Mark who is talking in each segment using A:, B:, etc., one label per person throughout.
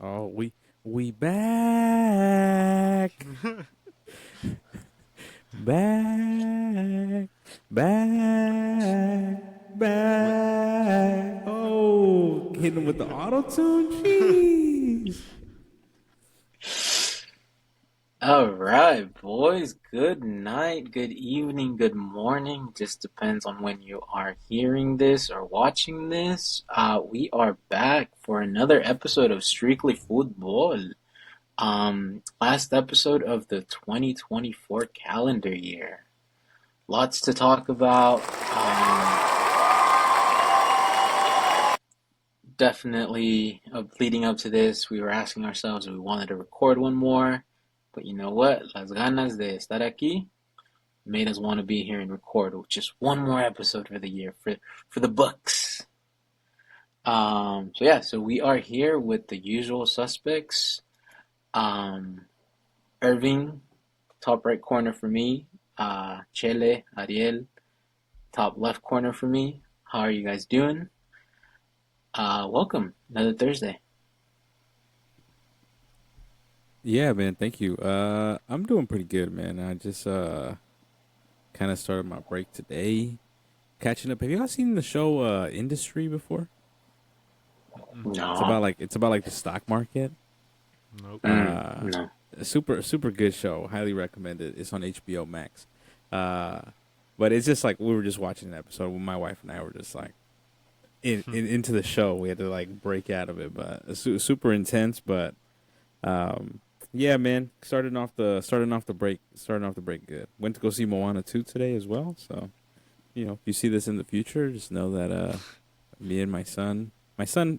A: Oh, we back, back, back,
B: Wait,
A: back. Oh, hitting him with the auto tune. Jeez.
C: All right, boys. Good night, good evening, good morning. Just depends on when you are hearing this or watching this. We are back for another episode of Strictly Football. Last episode of the 2024 calendar year. Lots to talk about. Definitely leading up to this, we were asking ourselves if we wanted to record one more. But you know what? Las ganas de estar aquí made us want to be here and record just one more episode for the year for the books. So we are here with the usual suspects. Irving, top right corner for me. Chele, Ariel, top left corner for me. How are you guys doing? Welcome, another Thursday.
A: Yeah, man. Thank you. I'm doing pretty good, man. I just kind of started my break today, catching up. Have you guys seen the show Industry before?
C: No.
A: It's about like the stock market.
B: nope.
A: Uh,
C: No.
A: super good show. Highly recommend it. It's on HBO Max. Uh, but it's just like we were just watching an episode. My wife and I were just like into the show. We had to like break out of it, but it's super intense. But yeah, man, starting off the break good. Went to go see Moana 2 today as well. So if you see this in the future, just know that me and my son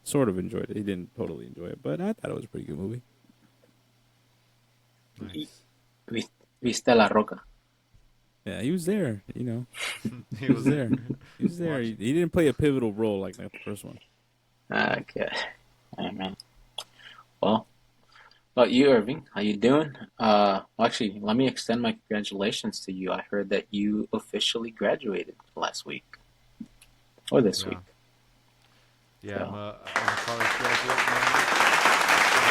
A: sort of enjoyed it. He didn't totally enjoy it, but I thought it was a pretty good movie.
B: Nice.
C: Viste la roca.
A: Yeah, he was there.
B: He
A: He was
B: was there
A: there. He was there. He
B: watching.
A: didn't play a pivotal role like the first one.
C: Okay. All right, man. Well, about you, Irving? How you doing? Actually, let me extend my congratulations to you. I heard that you officially graduated last week or this week.
B: Yeah. Yeah,
C: So,
B: I'm a college graduate now.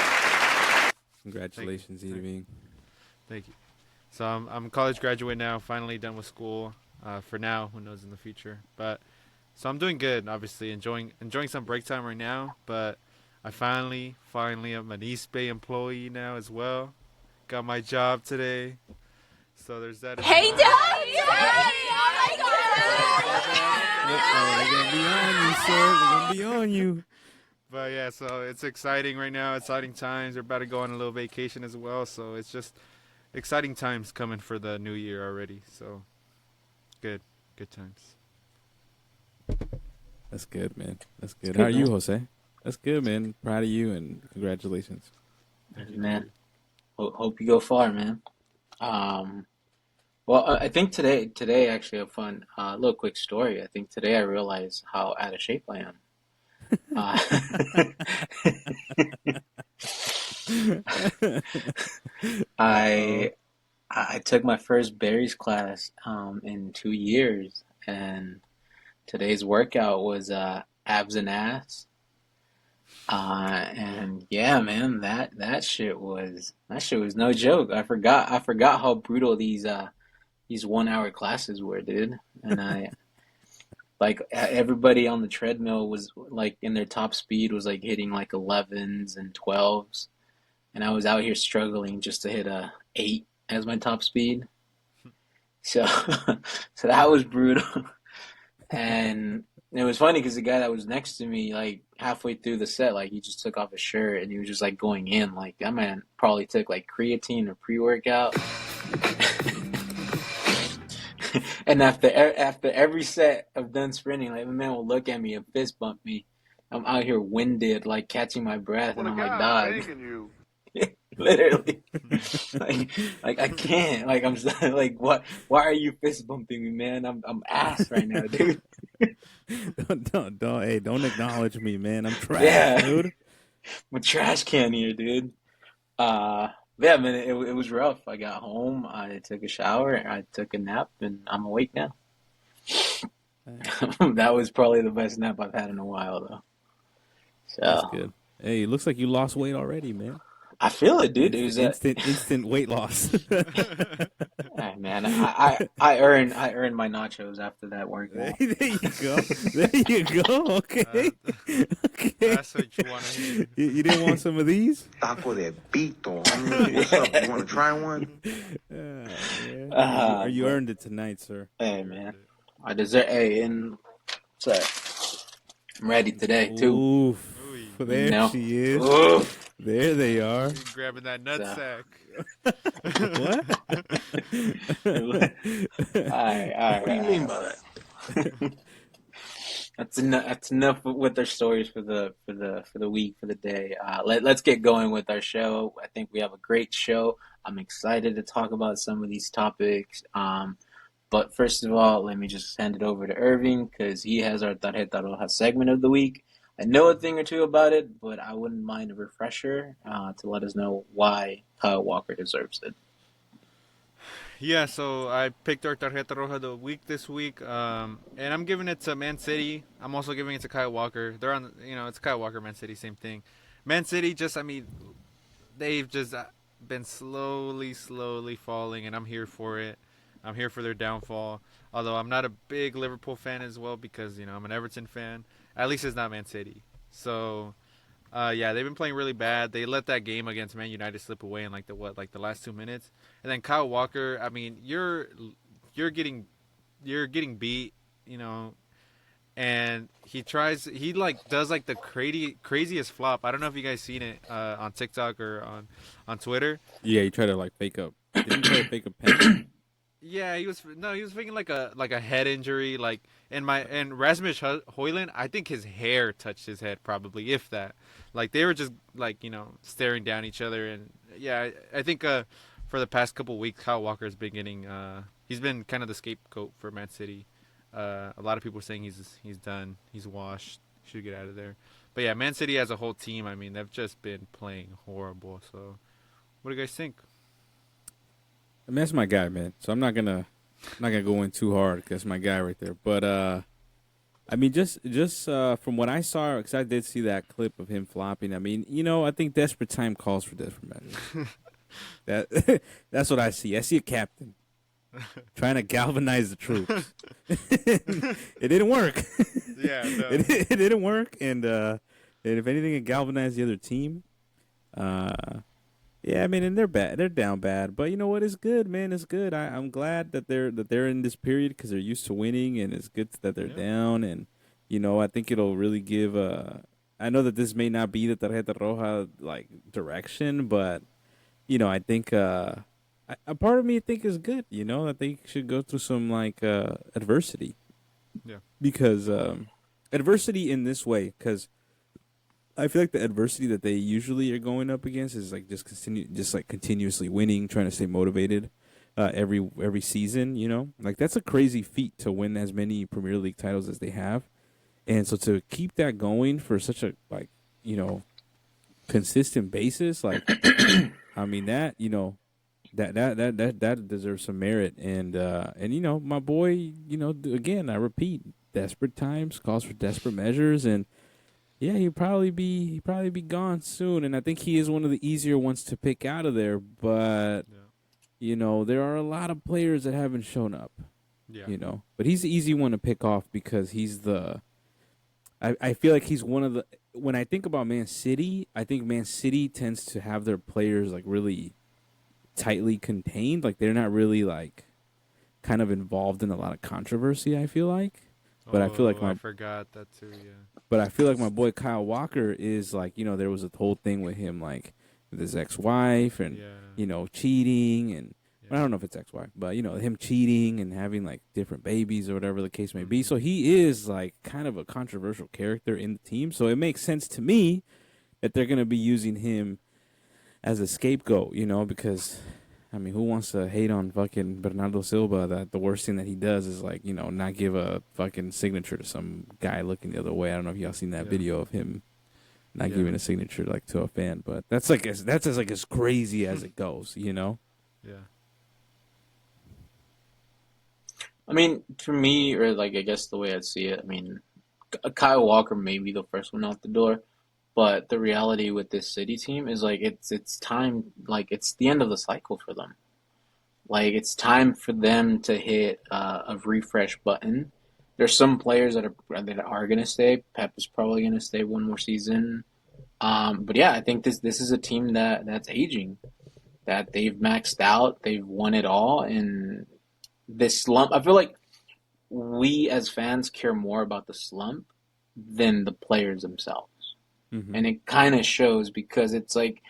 B: Thank you.
A: Congratulations,
B: Thank,
A: Edwin.
B: thank you. So I'm a college graduate now, finally done with school. For now, who knows in the future. But so I'm doing good, obviously, enjoying some break time right now, but I finally am an East Bay employee now as well. Got my job today. So there's that as
D: Hey,
B: well.
D: Daddy! Oh
A: Oh, they're gonna be on you, sir. They're gonna be on you.
B: But yeah, so it's exciting right now, exciting times. We're about to go on a little vacation as well, so it's just exciting times coming for the new year already. So good times.
A: That's good, man. That's
C: it's
A: good. How are
C: good,
A: you,
C: man.
A: Jose? That's good, man. Proud of you and congratulations.
B: Thank you, thank
C: Man,
B: you.
C: hope you go far, man. Um, well, I think today actually a fun, little quick story. I think today I realized how out of shape I am. Uh,
A: Uh-oh.
C: I I took my first berries class in 2 years, and today's workout was abs and ass. And yeah, man, that shit was no joke. I forgot how brutal these 1 hour classes were, dude. And I like everybody on the treadmill was like in their top speed was like hitting like 11s and 12s, and I was out here struggling just to hit a 8 as my top speed. So so that was brutal. And it was funny because the guy that was next to me, like halfway through the set, like he just took off his shirt and he was just like going in. Like that man probably took like creatine or pre-workout. And after every set of done sprinting, like the man will look at me and fist bump me. I'm out here winded, like catching my breath, and
E: Well,
C: I'm like,
E: God's
C: dog,
E: begging you.
C: literally, like, like I can't, like like, what? Why are you fist bumping me, man? I'm ass right now, dude.
A: Hey, don't acknowledge me, man. I'm trash,
C: Yeah,
A: dude.
C: I'm a trash can here, dude. Uh, yeah, man, it was rough. I got home, I took a shower, I took a nap, and I'm awake now.
A: Uh,
C: That was probably the best nap I've had in a while, though.
A: That's
C: So
A: good. Hey, it looks like you lost weight already, man.
C: I feel it, dude. It was
A: Instant weight loss.
C: Hey, man, I earned my nachos after that
A: There
C: workout.
A: you go. There you go. Okay.
B: Uh,
A: Okay.
B: that's what you want to hear.
A: You didn't want some of these?
E: Taco de pito, homie. What's up? You want to try one?
A: Yeah. You
C: But
A: earned it tonight, sir.
C: hey,
B: You earned
C: man,
B: it.
C: I deserve. Hey, and sorry, I'm ready today too.
A: Oof.
B: Ooh,
C: You
A: There
C: know.
A: she is.
C: Oof.
A: There they are.
B: you grabbing that nut
C: So,
B: sack.
A: What?
C: all
E: What do you mean
C: right.
E: by that?
C: That's enough. That's enough with their stories for the week, for the day. Let's get going with our show. I think we have a great show. I'm excited to talk about some of these topics. But first of all, let me just hand it over to Irving because he has our Tarjeta Roja segment of the week. I know a thing or two about it, but I wouldn't mind a refresher to let us know why Kyle Walker deserves it.
B: Yeah, so I picked our Tarjeta Roja of the week this week, and I'm giving it to Man City. I'm also giving it to Kyle Walker. They're on, it's Kyle Walker, Man City, same thing. Man City, they've just been slowly falling, and I'm here for it. I'm here for their downfall. Although I'm not a big Liverpool fan as well because I'm an Everton fan. At least it's not Man City. So, yeah, they've been playing really bad. They let that game against Man United slip away in the last 2 minutes. And then Kyle Walker, I mean, you're getting beat, and he does the craziest flop. I don't know if you guys seen it on TikTok or on Twitter.
A: Yeah, you try to fake up. Didn't you try to fake a pen?
B: Yeah, he was faking like a head injury, and Rasmus Højlund, I think his hair touched his head probably, if that. Like they were just staring down each other, and yeah, I think for the past couple weeks, Kyle Walker's been he's been kind of the scapegoat for Man City. A lot of people are saying he's done, he's washed, should get out of there. But yeah, Man City as a whole team, I mean, they've just been playing horrible. So, what do you guys think?
A: I mean, that's my guy, man. So I'm not gonna go in too hard because that's my guy right there. But I mean, just from what I saw, because I did see that clip of him flopping. I mean, I think desperate time calls for desperate measures. That's what I see. I see a captain trying to galvanize the troops. It didn't work.
B: Yeah, no.
A: It didn't work, and if anything, it galvanized the other team. Yeah, I mean, and they're bad. They're down bad, but you know what? It's good, man. It's good. I'm glad that they're in this period because they're used to winning, and it's good that they're down. And I think it'll really give. I know that this may not be the Tarjeta Roja direction, but I think a part of me think is good. That they should go through some adversity.
B: Yeah.
A: Because adversity in this way, because I feel like the adversity that they usually are going up against is continuously winning, trying to stay motivated every season. That's a crazy feat to win as many Premier League titles as they have, and so to keep that going for such a consistent basis, I mean that that deserves some merit, and my boy, again I repeat, desperate times calls for desperate measures, and. Yeah, he'd probably be gone soon, and I think he is one of the easier ones to pick out of there. But there are a lot of players that haven't shown up.
B: Yeah.
A: But he's the easy one to pick off because he's I feel like he's one of the. When I think about Man City, I think Man City tends to have their players really tightly contained. They're not really kind of involved in a lot of controversy. I feel like. But I feel like
B: I forgot that too. Yeah.
A: But I feel like my boy Kyle Walker is there was a whole thing with him with his ex-wife and cheating and I don't know if it's ex-wife, but him cheating and having different babies or whatever the case may be. So he is kind of a controversial character in the team. So it makes sense to me that they're gonna be using him as a scapegoat, because. I mean, who wants to hate on fucking Bernardo Silva that the worst thing that he does is not give a fucking signature to some guy looking the other way. I don't know if y'all seen that video of him not giving a signature to a fan, but that's as crazy as it goes,
B: Yeah.
C: I mean, for me, or I guess the way I see it, I mean, Kyle Walker may be the first one out the door, But the reality with this city team is like it's time, like it's the end of the cycle for them. Like it's time for them to hit a refresh button. There's some players that are gonna stay. Pep is probably gonna stay one more season. But yeah, I think this is a team that's aging. That they've maxed out. They've won it all, and this slump. I feel like we as fans care more about the slump than the players themselves,
A: Hmm.
C: and it kind of shows because it's like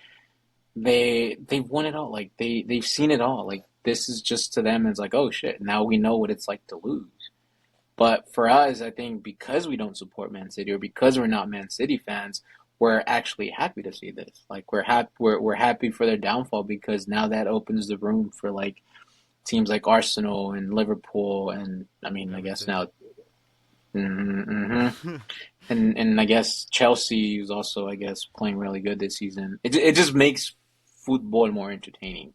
C: they've won it all. Like they've seen it all. Like this is just to them. It's like, oh shit, now we know what it's like to lose. But for us, I think because we don't support Man City or because we're not Man City fans, we're actually happy to see this. Like we're happy for their downfall because now that opens the room for like teams like Arsenal and Liverpool and I mean I guess
B: Everton.
C: now and I guess Chelsea is also I guess playing really good this season. It just makes football more entertaining,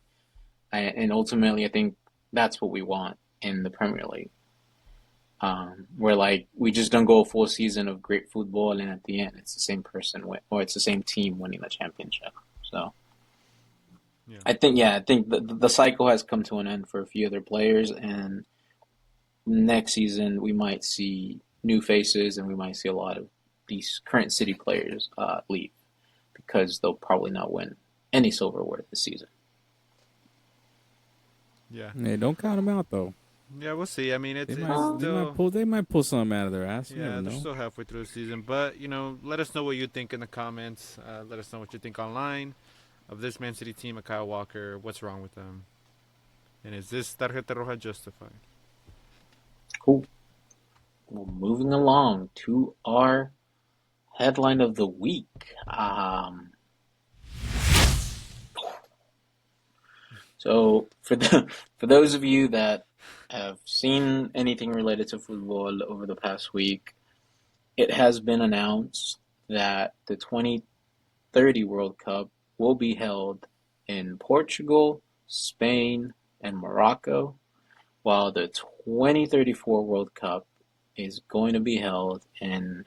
C: and ultimately I think that's what we want in the Premier League. Where like we just don't go a full season of great football, and at the end it's the same person or it's the same team winning the championship. So
B: Yeah.
C: I think the cycle has come to an end for a few other players, and next season we might see new faces, and we might see a lot of these current City players leave because they'll probably not win any silverware this season.
B: Yeah.
A: Hey, don't count them out though.
B: Yeah, we'll see. I mean,
A: They
B: it's
A: might they might
B: still.
A: pull they might pull something out of their ass. You
B: Yeah,
A: never
B: they're
A: know.
B: still halfway through the season, but let us know what you think in the comments. Let us know what you think online of this Man City team of Kyle Walker. What's wrong with them, and is this tarjeta roja justified?
C: Cool. Well, moving along to our headline of the week. So for those of you that have seen anything related to football over the past week, it has been announced that the 2030 World Cup will be held in Portugal, Spain, and Morocco, while the 2034 World Cup is going to be held in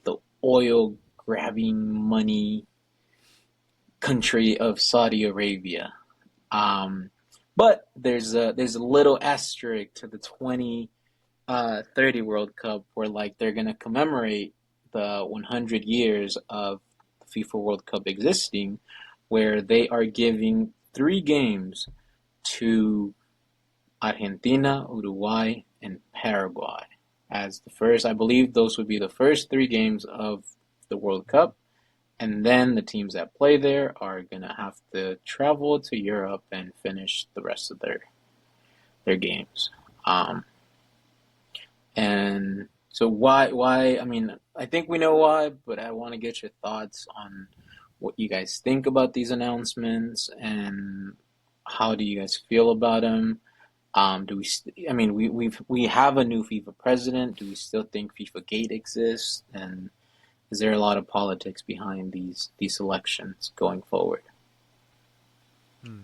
C: the oil grabbing money country of Saudi Arabia. Um, but there's a little asterisk to the 2030 World Cup where like they're gonna commemorate the 100 years of the FIFA World Cup existing, where they are giving 3 games to Argentina, Uruguay, and Paraguay as the first. I believe those would be the first 3 games of the World Cup, and then the teams that play there are gonna have to travel to Europe and finish the rest of their games. Um, and so why? I mean, I think we know why, but I want to get your thoughts on what you guys think about these announcements and how do you guys feel about them? Do we? I mean, we have a new FIFA president. Do we still think FIFA Gate exists? And is there a lot of politics behind these elections going forward?
B: Hmm.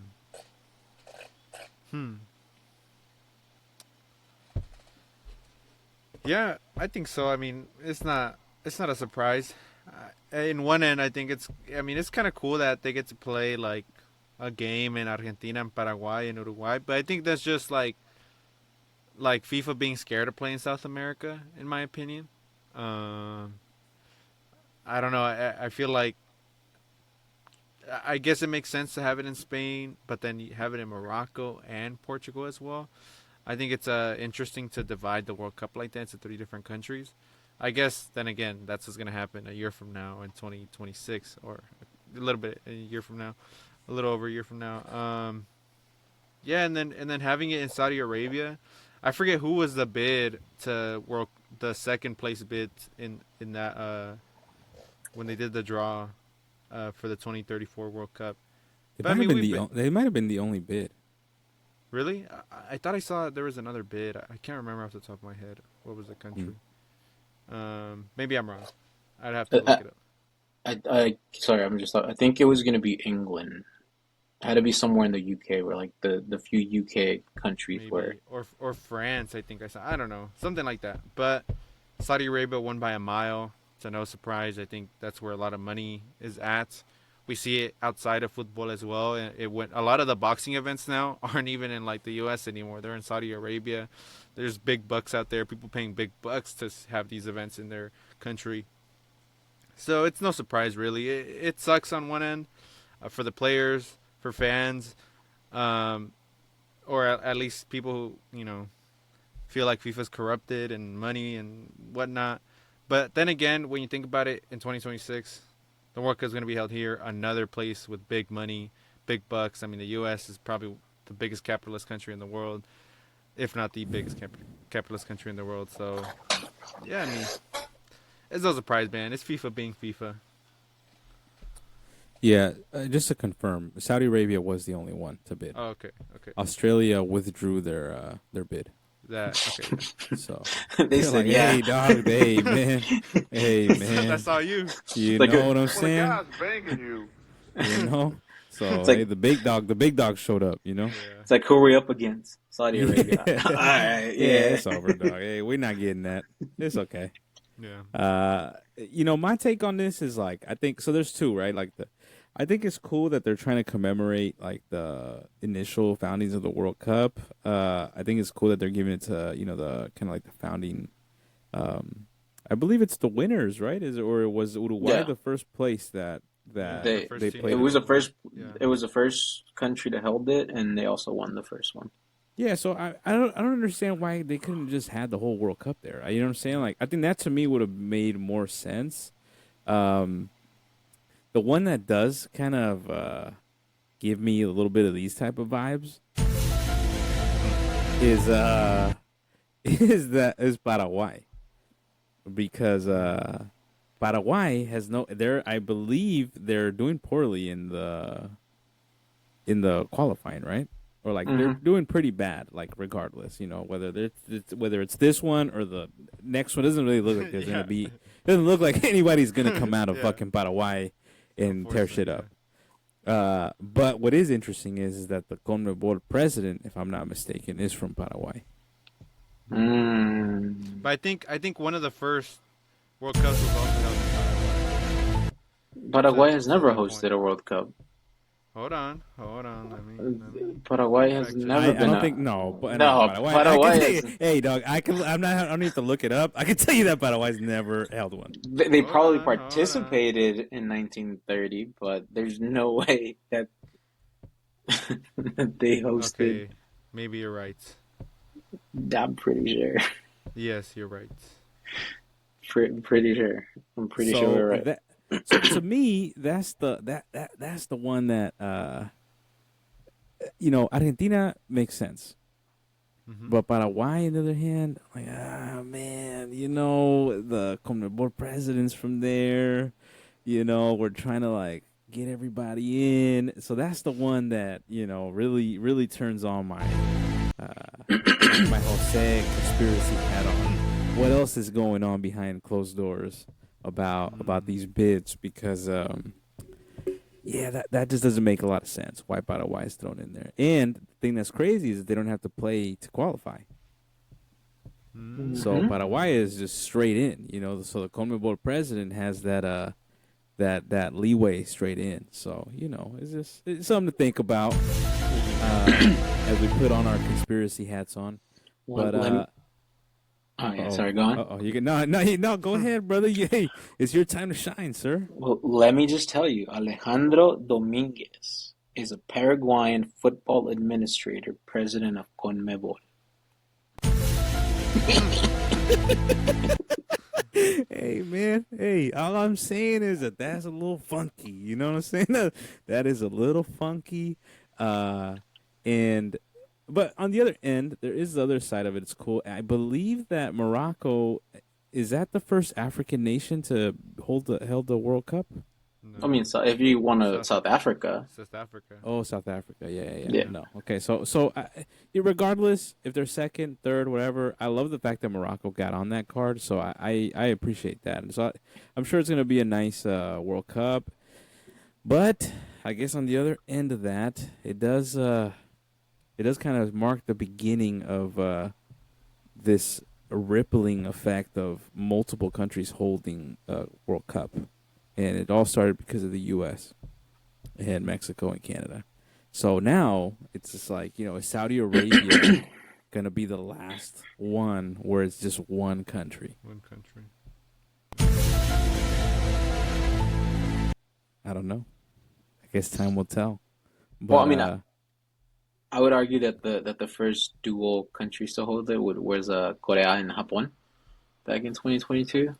B: Hmm. Yeah, I think so. I mean, it's not a surprise. In one end, I think it's kind of cool that they get to play like a game in Argentina and Paraguay and Uruguay, but I think that's just like FIFA being scared of playing South America, in my opinion. Um, I don't know. I feel like I guess it makes sense to have it in Spain, but then you have it in Morocco and Portugal as well. I think it's interesting to divide the World Cup like that into 3 different countries. I guess then again, that's what's gonna happen a year from now in 2026, or a little bit a year from now, a little over a year from now. Yeah, and then having it in Saudi Arabia, I forget who was the bid to world the second place bid in that when they did the draw for the 2034 World Cup.
A: They
B: But I
A: might have
B: mean,
A: been
B: we've been
A: they might have been the only bid.
B: really. I thought I saw there was another bid. I can't remember off the top of my head. What was the
A: Mm.
B: country? Maybe I'm wrong. I'd have to look
C: I,
B: it up.
C: sorry, I think it was going to be England. It had to be somewhere in the UK where like the few UK countries were.
B: Maybe or France. I think I saw. I don't know, something like that. But Saudi Arabia won by a mile to no surprise. I think that's where a lot of money is at. We see it outside of football as well. It went. A lot of the boxing events now aren't even in like the U.S. anymore. They're in Saudi Arabia. There's big bucks out there. People paying big bucks to have these events in their country. So it's no surprise, really. It sucks on one end for the players, for fans, or at least people who feel like FIFA's corrupted and money and whatnot. But then again, when you think about it, in 2026, the World Cup is going to be held here, another place with big money, big bucks. I mean, the U.S. is probably the biggest capitalist country in the world, if not the biggest capitalist country in the world. So, yeah, I mean, it's no surprise, man. It's FIFA being FIFA.
A: Yeah, just to confirm, Saudi Arabia was the only one to bid.
B: Oh, okay.
A: Australia withdrew their bid.
B: Okay.
A: So
C: They said,
A: like,
C: yeah.
A: hey, dog, hey, man.
B: That's all you.
A: You
C: like
A: know what I'm
E: Well, the
A: saying?
E: guy's banging you.
A: You know? So,
C: It's like-
A: hey, the big dog showed up, you know?
B: Yeah.
C: It's like, who are we up against? Saudi Arabia.
A: Yeah.
C: All right,
A: Yeah,
C: yeah.
A: it's over, dog. Hey, we're not getting that. It's okay.
B: Yeah.
A: My take on this is like, I think, so there's two, right? Like, I think it's cool that they're trying to commemorate like the initial foundings of the World Cup. I think it's cool that they're giving it to, the kind of like the founding, I believe it's the winners, right? Or was Uruguay
C: Yeah.
A: the first place that
C: They-
A: they
B: team.
A: played?
C: It was the first.
B: Yeah.
C: It was the first country to held it, and they also won the first one.
A: Yeah, so I don't understand why they couldn't just had the whole World Cup there. You know what I'm saying? Like, I think that to me would have made more sense. The one that does kind of give me a little bit of these type of vibes is Paraguay, because Paraguay has I believe they're doing poorly in the qualifying, right? Or like they're doing pretty bad, like regardless, whether it's this one or the next one. Doesn't really look like there's gonna be. Doesn't look like anybody's gonna come out of fucking Paraguay and tear shit up. But what is interesting is that the CONMEBOL president, if I'm not mistaken, is from Paraguay.
B: But I think one of the first World Cups was also held in Paraguay.
C: Paraguay has
B: To
C: never
B: that
C: hosted
B: point.
C: a World Cup.
B: Hold on. Let me
C: Paraguay has
B: Fact check.
C: never
A: I
C: been.
A: don't think no, but
C: No,
A: Paraguay.
C: Paraguay is-
A: Hey, dog, I don't need to look it up. I can tell you that Paraguay's never held one.
C: They
B: Hold
C: probably
B: on, hold on.
C: participated in 1930, but there's no way that they hosted.
B: Okay, maybe you're right.
C: I'm pretty sure.
B: Yes, you're right.
C: Pretty sure. I'm pretty
A: So
C: sure we're right.
A: So to me, that's the one that Argentina makes sense. But Paraguay, on the other hand, like, man, the CONMEBOL presidents from there, we're trying to like get everybody in. So that's the one that really really turns on my my Jose conspiracy hat on. What else is going on behind closed doors about these bids? Because that just doesn't make a lot of sense. Why Paraguay is thrown in there? And the thing that's crazy is that they don't have to play to qualify. So Paraguay is just straight in, So the CONMEBOL president has that leeway straight in. So it's something to think about as we put on our conspiracy hats on. But
C: Oh yeah, sorry, go on.
A: You can no. Go ahead, brother. Hey, it's your time to shine, sir.
C: Well, let me just tell you, Alejandro Dominguez is a Paraguayan football administrator, president of CONMEBOL.
A: Hey, man. Hey, all I'm saying is that's a little funky. You know what I'm saying? That is a little funky. But on the other end, there is the other side of it. It's cool. I believe that Morocco is that the first African nation to held the World Cup.
B: No.
C: I mean, so if you want to South Africa,
B: South Africa.
A: Oh, South Africa. Yeah.
C: Yeah.
A: No. Okay. So regardless if they're second, third, whatever, I love the fact that Morocco got on that card. So I appreciate that. And so I'm sure it's going to be a nice World Cup. But I guess on the other end of that, it does kind of mark the beginning of this rippling effect of multiple countries holding a World Cup, and it all started because of the U.S. and Mexico and Canada. So now it's just like, is Saudi Arabia gonna be the last one where it's just one country?
B: One country.
A: I don't know. I guess time will tell. But,
C: Well, I mean, I would argue that the first dual countries to hold it was Korea and Japan back in 2022.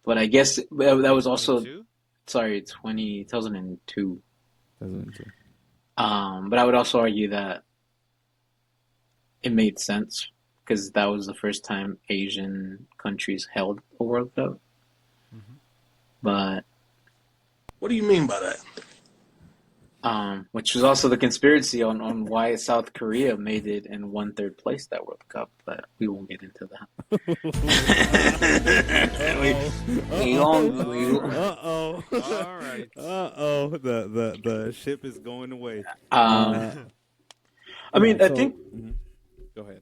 C: But I guess that was also
B: 22?
C: sorry 2002.
A: 2002.
C: But I would also argue that it made sense because that was the first time Asian countries held a World Cup. But
F: What do you mean by that?
C: which was also the conspiracy on why South Korea made it and won third place that World Cup, but we won't get into that.
A: Uh-oh.
B: All right.
A: Uh-oh. The ship is going away.
C: I mean, I think
A: Go ahead.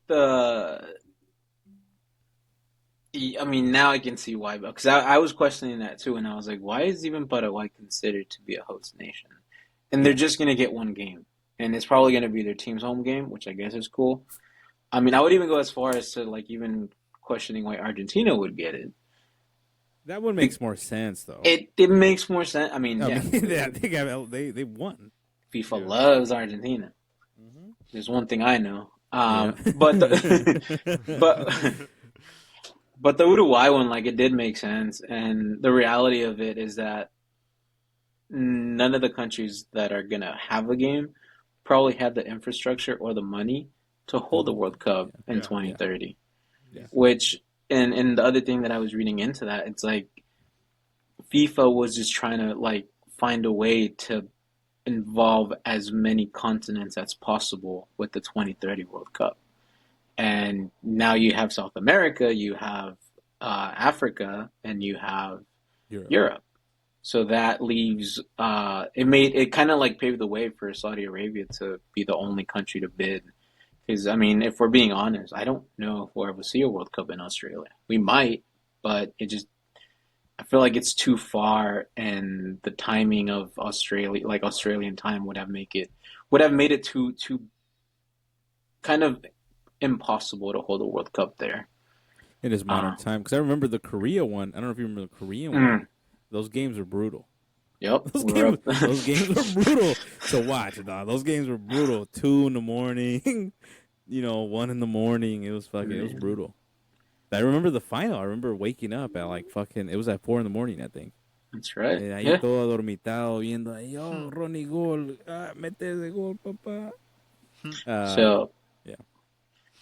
C: now I can see why, because I was questioning that too, and I was like, why is even Paraguay considered to be a host nation? And they're just going to get one game, and it's probably going to be their team's home game, which I guess is cool. I mean, I would even go as far as to like even questioning why Argentina would get it.
A: That one makes more sense, though.
C: It makes more sense. I mean, yeah,
A: they won.
C: FIFA loves Argentina. There's one thing I know. But but the Uruguay one, like, it did make sense, and the reality of it is that none of the countries that are gonna have a game probably have the infrastructure or the money to hold a World Cup in 2030.
A: Yeah.
C: Which, and the other thing that I was reading into that, it's like FIFA was just trying to like find a way to involve as many continents as possible with the 2030 World Cup. And now you have South America, you have Africa, and you have Europe. So that leaves it kind of like paved the way for Saudi Arabia to be the only country to bid. Because I mean, if we're being honest, I don't know if we'll ever see a World Cup in Australia. We might, but I feel like it's too far, and the timing of Australia, like Australian time, would have made it too kind of impossible to hold a World Cup there.
A: It is modern time, because I remember the Korea one. I don't know if you remember the Korean one. Those games were brutal.
C: Yep.
A: Those games were brutal to watch, dog. Those games were brutal. 2 in the morning, 1 in the morning. It was brutal. I remember the final. I remember waking up at it was at 4 in the morning, I think.
C: That's right.
A: Ahí todo adormitado, viendo, yo, Ronnie gol, mete ese gol, papá.
C: So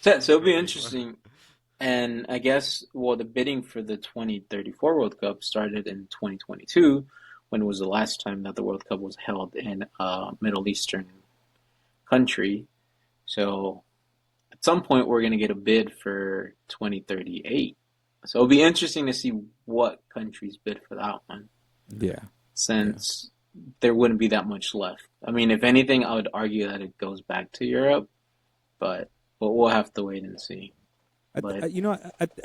C: it'll be interesting. And I guess, the bidding for the 2034 World Cup started in 2022, when it was the last time that the World Cup was held in a Middle Eastern country. So at some point, we're going to get a bid for 2038. So it'll be interesting to see what countries bid for that one.
A: Yeah.
C: Since there wouldn't be that much left. I mean, if anything, I would argue that it goes back to Europe, but we'll have to wait and see.
A: I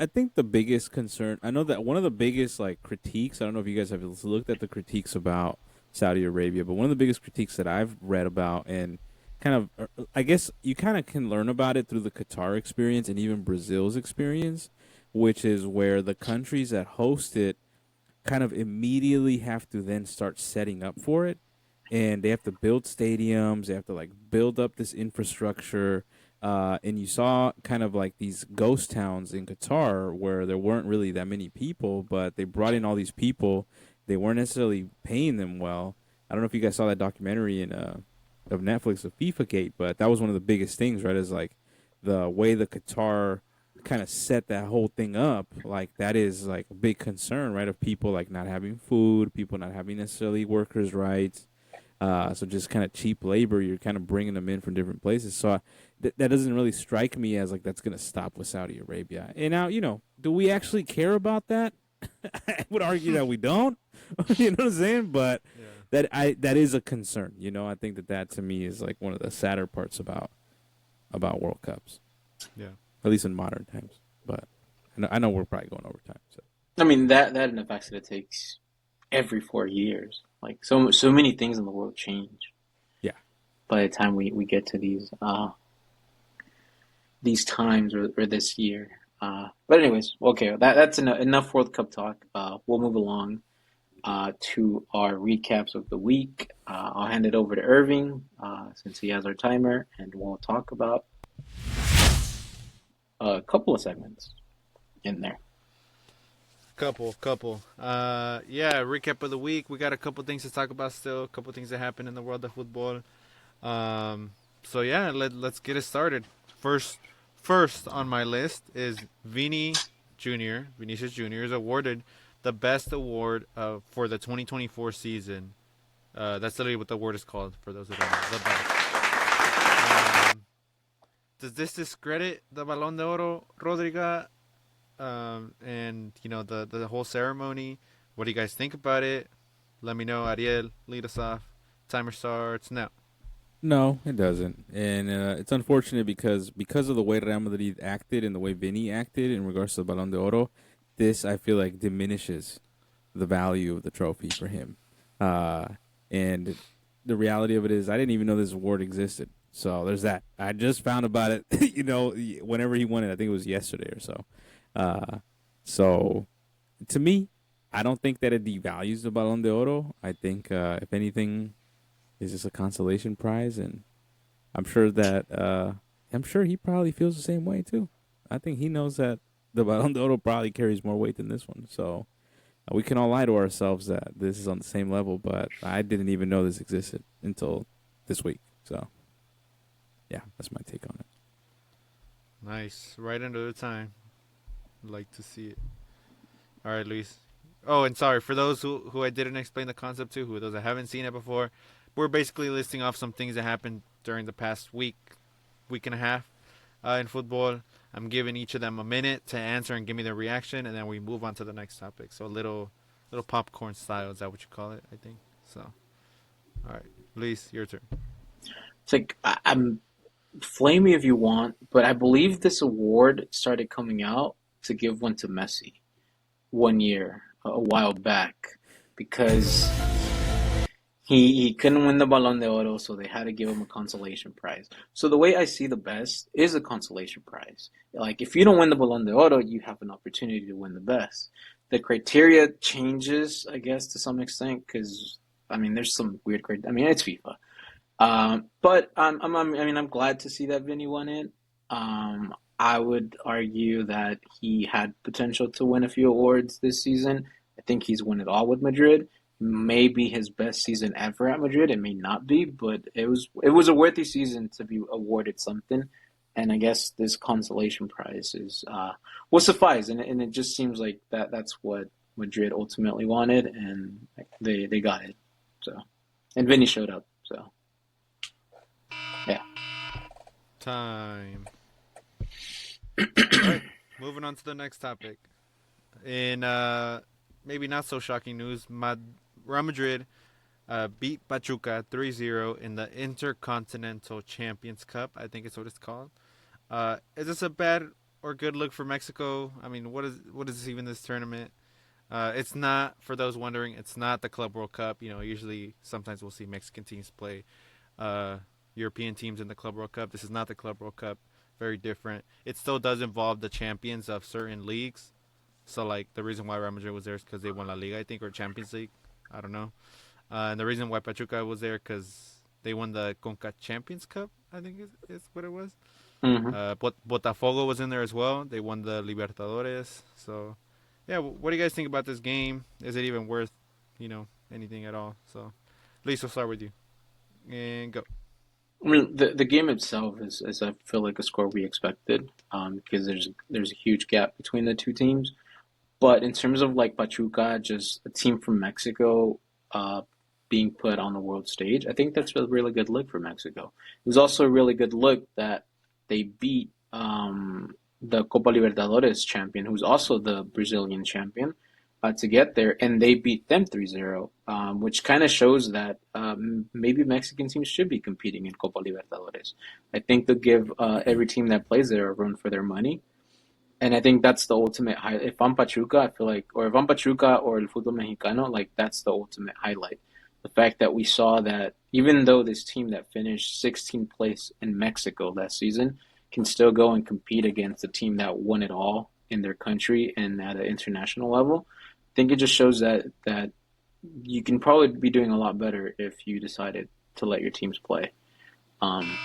A: think the biggest concern, I know that one of the biggest critiques, I don't know if you guys have looked at the critiques about Saudi Arabia, but one of the biggest critiques that I've read about, and kind of, I guess you kind of can learn about it through the Qatar experience and even Brazil's experience, which is where the countries that host it kind of immediately have to then start setting up for it, and they have to build stadiums, they have to build up this infrastructure. And you saw kind of these ghost towns in Qatar where there weren't really that many people, but they brought in all these people. They weren't necessarily paying them well. I don't know if you guys saw that documentary of Netflix of FIFA Gate, but that was one of the biggest things, right? Is the way the Qatar kind of set that whole thing up. That is a big concern, right? Of people not having food, people not having necessarily workers' rights. So just kind of cheap labor, you're kind of bringing them in from different places. So that doesn't really strike me as that's going to stop with Saudi Arabia. And now, do we actually care about that? I would argue that we don't. You know what I'm saying? But that is a concern. I think that to me is one of the sadder parts about World Cups.
B: Yeah.
A: At least in modern times. But I know we're probably going overtime. So
C: I mean that and the fact that it takes every 4 years. Like so many things in the world change
A: yeah,
C: by the time we get to these times or this year. But anyways, okay, that's enough World Cup talk. We'll move along to our recaps of the week. I'll hand it over to Irving since he has our timer, and we'll talk about a couple of segments in there.
B: Couple. Yeah, recap of the week. We got a couple things to talk about still. A couple things that happened in the world of football. So yeah, let's get it started. First on my list is Vinicius Jr. is awarded the best award for the 2024 season. That's literally what the award is called, for those who don't know. The best. Does this discredit the Balón de Oro, Rodrigo? And the whole ceremony? What do you guys think about it? Let me know. Ariel, lead us off. Timer starts now.
A: no, it doesn't, and it's unfortunate because of the way Real Madrid acted and the way Vinny acted in regards to the Balón de Oro. This I feel like diminishes the value of the trophy for him. And the reality of it is, I didn't even know this award existed. So there's that. I just found about it, whenever he won it. I think it was yesterday or so. So to me, I don't think that it devalues the Balón de Oro. I think, if anything, it's just a consolation prize, and I'm sure he probably feels the same way too. I think he knows that the Balón de Oro probably carries more weight than this one. So we can all lie to ourselves that this is on the same level, but I didn't even know this existed until this week. So yeah, that's my take on it.
B: Nice. Right under the time. Like to see it. All right, Luis. Oh, and sorry for those who I didn't explain the concept to, those that haven't seen it before. We're basically listing off some things that happened during the past week and a half in football. I'm giving each of them a minute to answer and give me their reaction, and then we move on to the next topic. So a little popcorn style, is that what you call it? I think so. All right, Luis, your turn.
C: It's like I'm flame me if you want, but I believe this award started coming out to give one to Messi one year, a while back, because he couldn't win the Balón de Oro, so they had to give him a consolation prize. So the way I see the best is a consolation prize. Like, if you don't win the Balón de Oro, you have an opportunity to win the best. The criteria changes, I guess, to some extent, because, I mean, there's some weird criteria. I mean, it's FIFA. But I'm glad to see that Vinny won it. I would argue that he had potential to win a few awards this season. I think he's won it all with Madrid. Maybe his best season ever at Madrid. It may not be, but it was a worthy season to be awarded something. And I guess this consolation prize will suffice. And it just seems like that's what Madrid ultimately wanted, and they got it. So, and Vinny showed up. So, yeah.
B: Time. All right, moving on to the next topic. In maybe not so shocking news, Real Madrid beat Pachuca 3-0 in the Intercontinental Champions Cup. I think it's what it's called. Is this a bad or good look for Mexico? I mean, what is even this tournament? It's not, for those wondering, it's not the Club World Cup. Usually sometimes we'll see Mexican teams play European teams in the Club World Cup. This is not the Club World Cup. Very different. It still does involve the champions of certain leagues. So, like, the reason why Real Madrid was there is because they won La Liga, I think, or Champions League. I don't know. And the reason why Pachuca was there because they won the Conca Champions Cup, I think is what it was.
C: Mm-hmm.
B: Botafogo was in there as well. They won the Libertadores. So, yeah, what do you guys think about this game? Is it even worth, anything at all? So, Luis, we'll start with you. And go.
C: I mean, the game itself is I feel like a score we expected, because there's a huge gap between the two teams. But in terms of like Pachuca, just a team from Mexico, being put on the world stage, I think that's a really good look for Mexico. It was also a really good look that they beat the Copa Libertadores champion, who's also the Brazilian champion, to get there, and they beat them 3-0, which kind of shows that maybe Mexican teams should be competing in Copa Libertadores. I think they'll give every team that plays there a run for their money. And I think that's the ultimate highlight. If I'm Pachuca, I feel like, or if I'm Pachuca or El Fútbol Mexicano, like that's the ultimate highlight. The fact that we saw that even though this team that finished 16th place in Mexico last season can still go and compete against a team that won it all in their country and at an international level, I think it just shows that you can probably be doing a lot better if you decided to let your teams play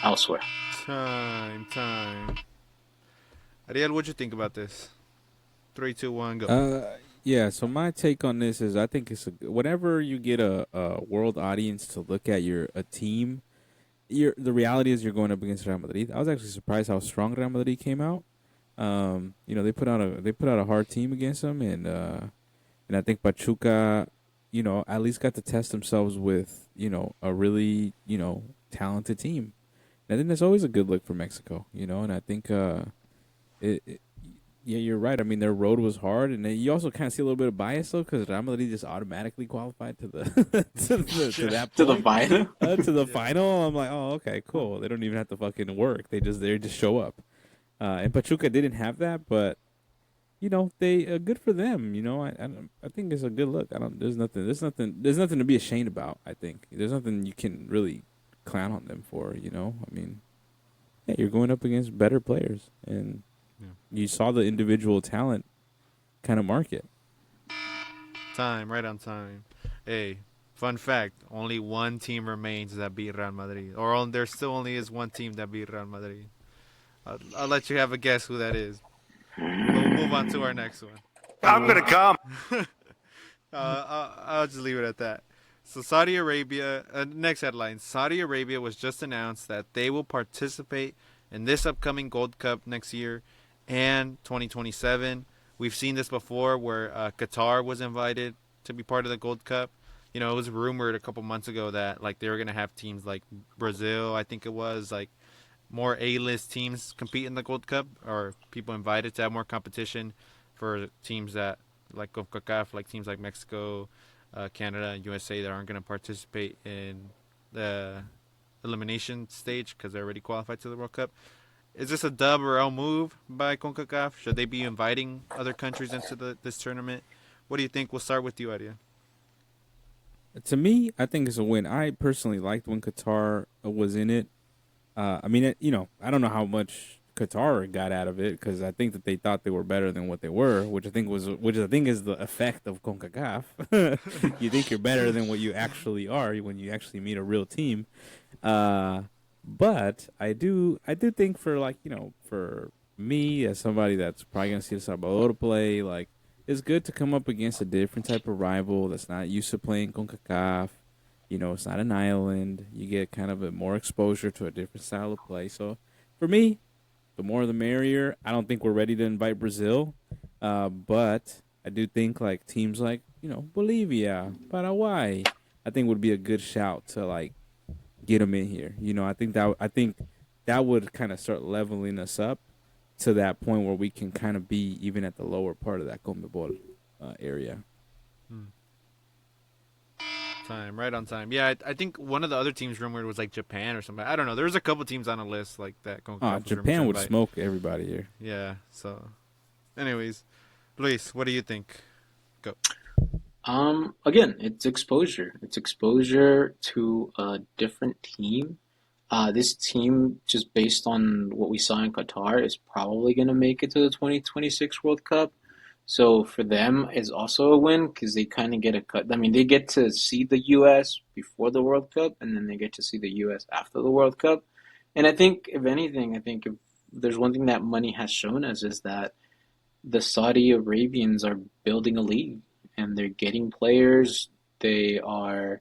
C: elsewhere.
B: Time. Ariel, what'd you think about this? 3, 2, 1, go.
A: Yeah. So my take on this is, I think whenever you get a world audience to look at a team, the reality is you're going up against Real Madrid. I was actually surprised how strong Real Madrid came out. They put out a hard team against them, and I think Pachuca, at least got to test themselves with a really talented team. And I think that's always a good look for Mexico. And I think it yeah, you're right. I mean, their road was hard, and then you also kind of see a little bit of bias though, because Real Madrid just automatically qualified to the to that
C: To the
A: point,
C: final?
A: to the final. I'm like, oh, okay, cool. They don't even have to fucking work. They just show up. And Pachuca didn't have that, but they good for them. I think it's a good look. I don't. There's nothing to be ashamed about. I think there's nothing you can really clown on them for. I mean, yeah, you're going up against better players, and
B: Yeah.
A: you saw the individual talent kind of market.
B: Time, right on time. Hey, fun fact: only one team remains that beat Real Madrid, there still only is one team that beat Real Madrid. I'll let you have a guess who that is. We'll move on to our next one.
F: I'm gonna come.
B: I'll just leave it at that. So Saudi Arabia, next headline: Saudi Arabia was just announced that they will participate in this upcoming Gold Cup next year and 2027. We've seen this before where Qatar was invited to be part of the Gold Cup. It was rumored a couple months ago that like they were gonna have teams like Brazil, I think it was, like more A-list teams compete in the Gold Cup, or people invited to have more competition for teams that like CONCACAF, like teams like Mexico, Canada, and USA that aren't going to participate in the elimination stage because they're already qualified to the World Cup. Is this a dub or L move by CONCACAF? Should they be inviting other countries into this tournament? What do you think? We'll start with you, Adia.
A: To me, I think it's a win. I personally liked when Qatar was in it. I mean, I don't know how much Qatar got out of it, because I think that they thought they were better than what they were, which I think is the effect of CONCACAF. You think you're better than what you actually are when you actually meet a real team. But I do think, for me as somebody that's probably gonna see El Salvador play, like, it's good to come up against a different type of rival that's not used to playing CONCACAF. It's not an island. You get kind of a more exposure to a different style of play. So, for me, the more the merrier. I don't think we're ready to invite Brazil, but I do think like teams like Bolivia, Paraguay, I think would be a good shout to like get them in here. I think that would kind of start leveling us up to that point where we can kind of be even at the lower part of that CONMEBOL area.
B: Time, right on time. Yeah, I think one of the other teams rumored was like Japan or something. I don't know. There was a couple teams on a list like that.
A: Japan would smoke everybody here.
B: Yeah. So, anyways, Luis, what do you think? Go.
C: Again, it's exposure. It's exposure to a different team. This team, just based on what we saw in Qatar, is probably going to make it to the 2026 World Cup. So for them, it's also a win because they kind of get a cut. I mean, they get to see the U.S. before the World Cup, and then they get to see the U.S. after the World Cup. And I think, if anything, if there's one thing that money has shown us is that the Saudi Arabians are building a league, and they're getting players. They are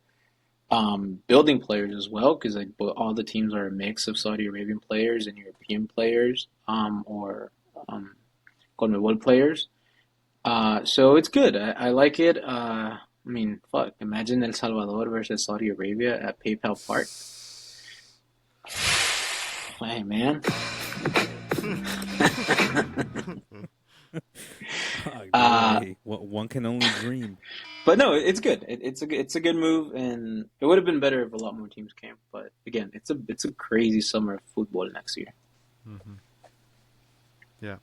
C: building players as well, because like all the teams are a mix of Saudi Arabian players and European players, or CONMEBOL players. So it's good. I like it. I mean, fuck. Imagine El Salvador versus Saudi Arabia at PayPal Park. Hey, man.
A: One can only dream.
C: But no, it's good. It's a good move, and it would have been better if a lot more teams came. But again, it's a crazy summer of football next year.
B: Mm-hmm. Yeah.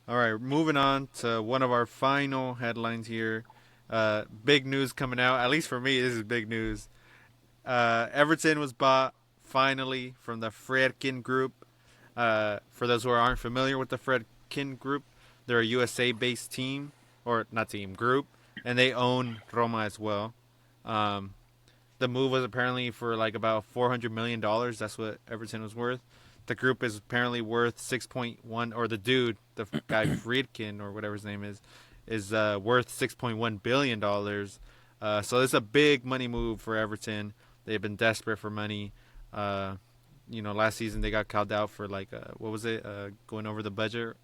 B: All right, moving on to one of our final headlines here. Big news coming out. At least for me, this is big news. Everton was bought finally from the Fredkin Group. For those who aren't familiar with the Fredkin Group, they're a USA-based team, or not team, group, and they own Roma as well. The move was apparently for like about $400 million. That's what Everton was worth. The group is apparently worth 6.1, or the dude, the guy Friedkin or whatever his name is worth $6.1 billion. So it's a big money move for Everton. They've been desperate for money. Last season they got called out for like, what was it? Going over the budget.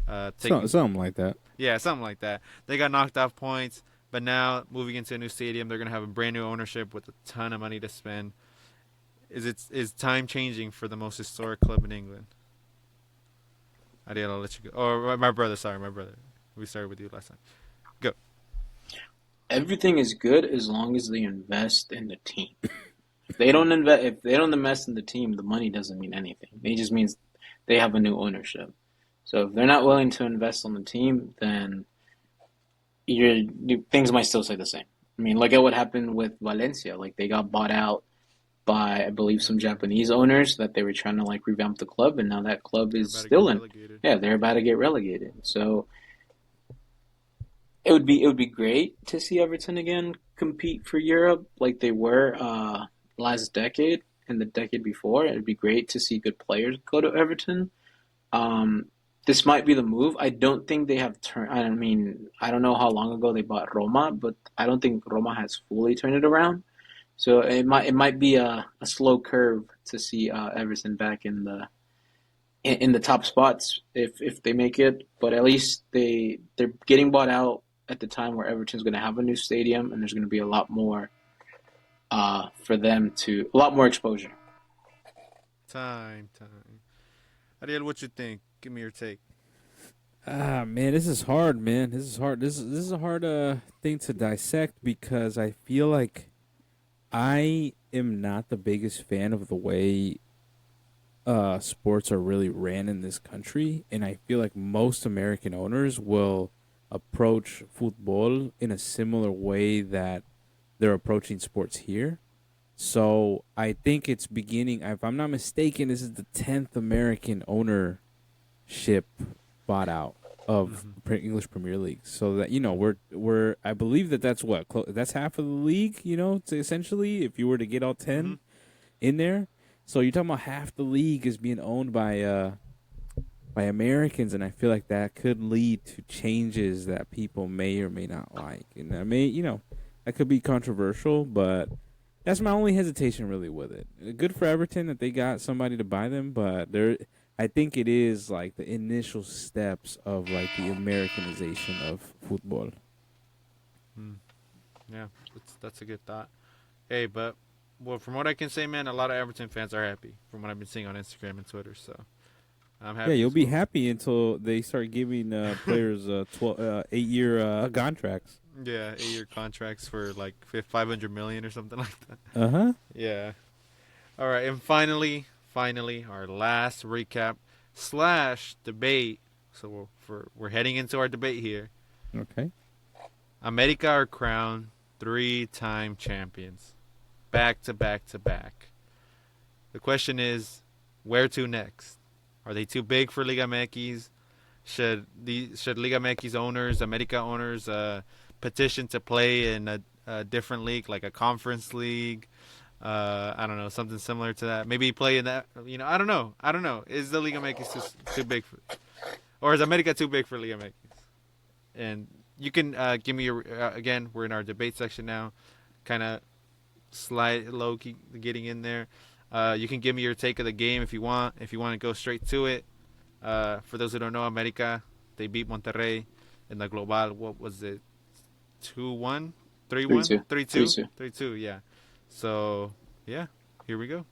A: Something like that.
B: Yeah, something like that. They got knocked off points, but now moving into a new stadium, they're going to have a brand new ownership with a ton of money to spend. Is time changing for the most historic club in England? Ariel, I'll let you go. Or my brother. We started with you last time. Go.
C: Everything is good as long as they invest in the team. If they don't invest in the team, the money doesn't mean anything. It just means they have a new ownership. So if they're not willing to invest on the team, then things might still stay the same. I mean, look at what happened with Valencia. Like, they got bought out by, I believe, some Japanese owners that they were trying to like revamp the club, and now that club is still in. Yeah, they're about to get relegated. So it would be great to see Everton again compete for Europe like they were last decade and the decade before. It'd be great to see good players go to Everton. This might be the move. I don't think they have turned. I mean, I don't know how long ago they bought Roma, but I don't think Roma has fully turned it around. So it might be a slow curve to see Everton back in the top spots if they make it. But at least they're getting bought out at the time where Everton's going to have a new stadium, and there's going to be a lot more for them to a lot more exposure.
B: Time. Ariel, what you think? Give me your take.
A: Man, this is hard, man. This is hard. This is a hard thing to dissect because I feel like I am not the biggest fan of the way sports are really ran in this country, and I feel like most American owners will approach football in a similar way that they're approaching sports here. So I think it's beginning. If I'm not mistaken, this is the 10th American ownership bought out of English Premier League. So that we're I believe that's what that's half of the league. Essentially, if you were to get all 10 in there, so you're talking about half the league is being owned by Americans, and I feel like that could lead to changes that people may or may not like, and that could be controversial, but that's my only hesitation really with it. Good for Everton that they got somebody to buy them, but I think it is like the initial steps of like the Americanization of football.
B: Yeah, that's a good thought. Hey, but from what I can say, man, a lot of Everton fans are happy from what I've been seeing on Instagram and Twitter. So I'm happy.
A: Yeah, you'll be happy until they start giving players 8-year contracts.
B: Yeah, 8-year contracts for like $500 million or something like that.
A: Uh-huh.
B: Yeah. All right, and finally, our last recap / debate. So we're heading into our debate here.
A: Okay.
B: America are crowned 3-time champions, back to back to back. The question is, where to next? Are they too big for Liga MX? Should Liga MX owners, America owners, petition to play in a different league, like a conference league? I don't know, something similar to that. Maybe play in that. I don't know. Is the Liga MX too big or is America too big for Liga MX? And you can give me your again. We're in our debate section now, kind of slide low key getting in there. You can give me your take of the game if you want. If you want to go straight to it. For those who don't know, America, they beat Monterrey in the Global. What was it? 2-1? 3-1? 3-2? 3-2, yeah. So, yeah, here we go.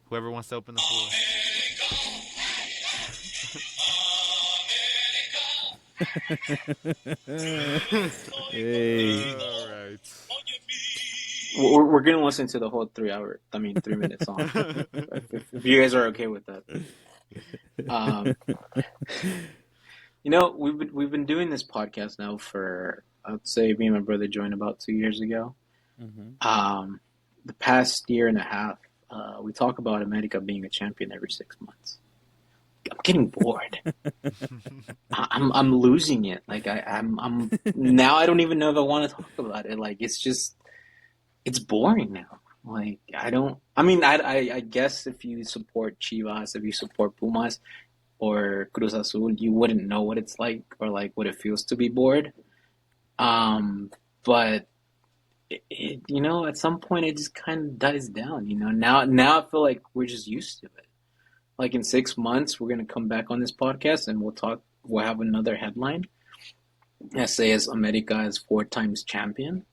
B: Whoever wants to open the floor.
A: Hey.
B: All right.
C: We're gonna listen to the whole 3 minutes long. if you guys are okay with that. Um, you know, we've been doing this podcast now for, I'd say, me and my brother joined about 2 years ago.
A: Mm-hmm.
C: The past year and a half, we talk about America being a champion every 6 months. I'm getting bored. I'm losing it. Like I'm now. I don't even know if I want to talk about it. Like it's boring now. Like I don't. I mean, I guess if you support Chivas, if you support Pumas or Cruz Azul, you wouldn't know what it's like or like what it feels to be bored. But you know, at some point it just kind of dies down. You know, now I feel like we're just used to it. Like in 6 months, we're gonna come back on this podcast and we'll talk. We'll have another headline that says America is 4 times champion,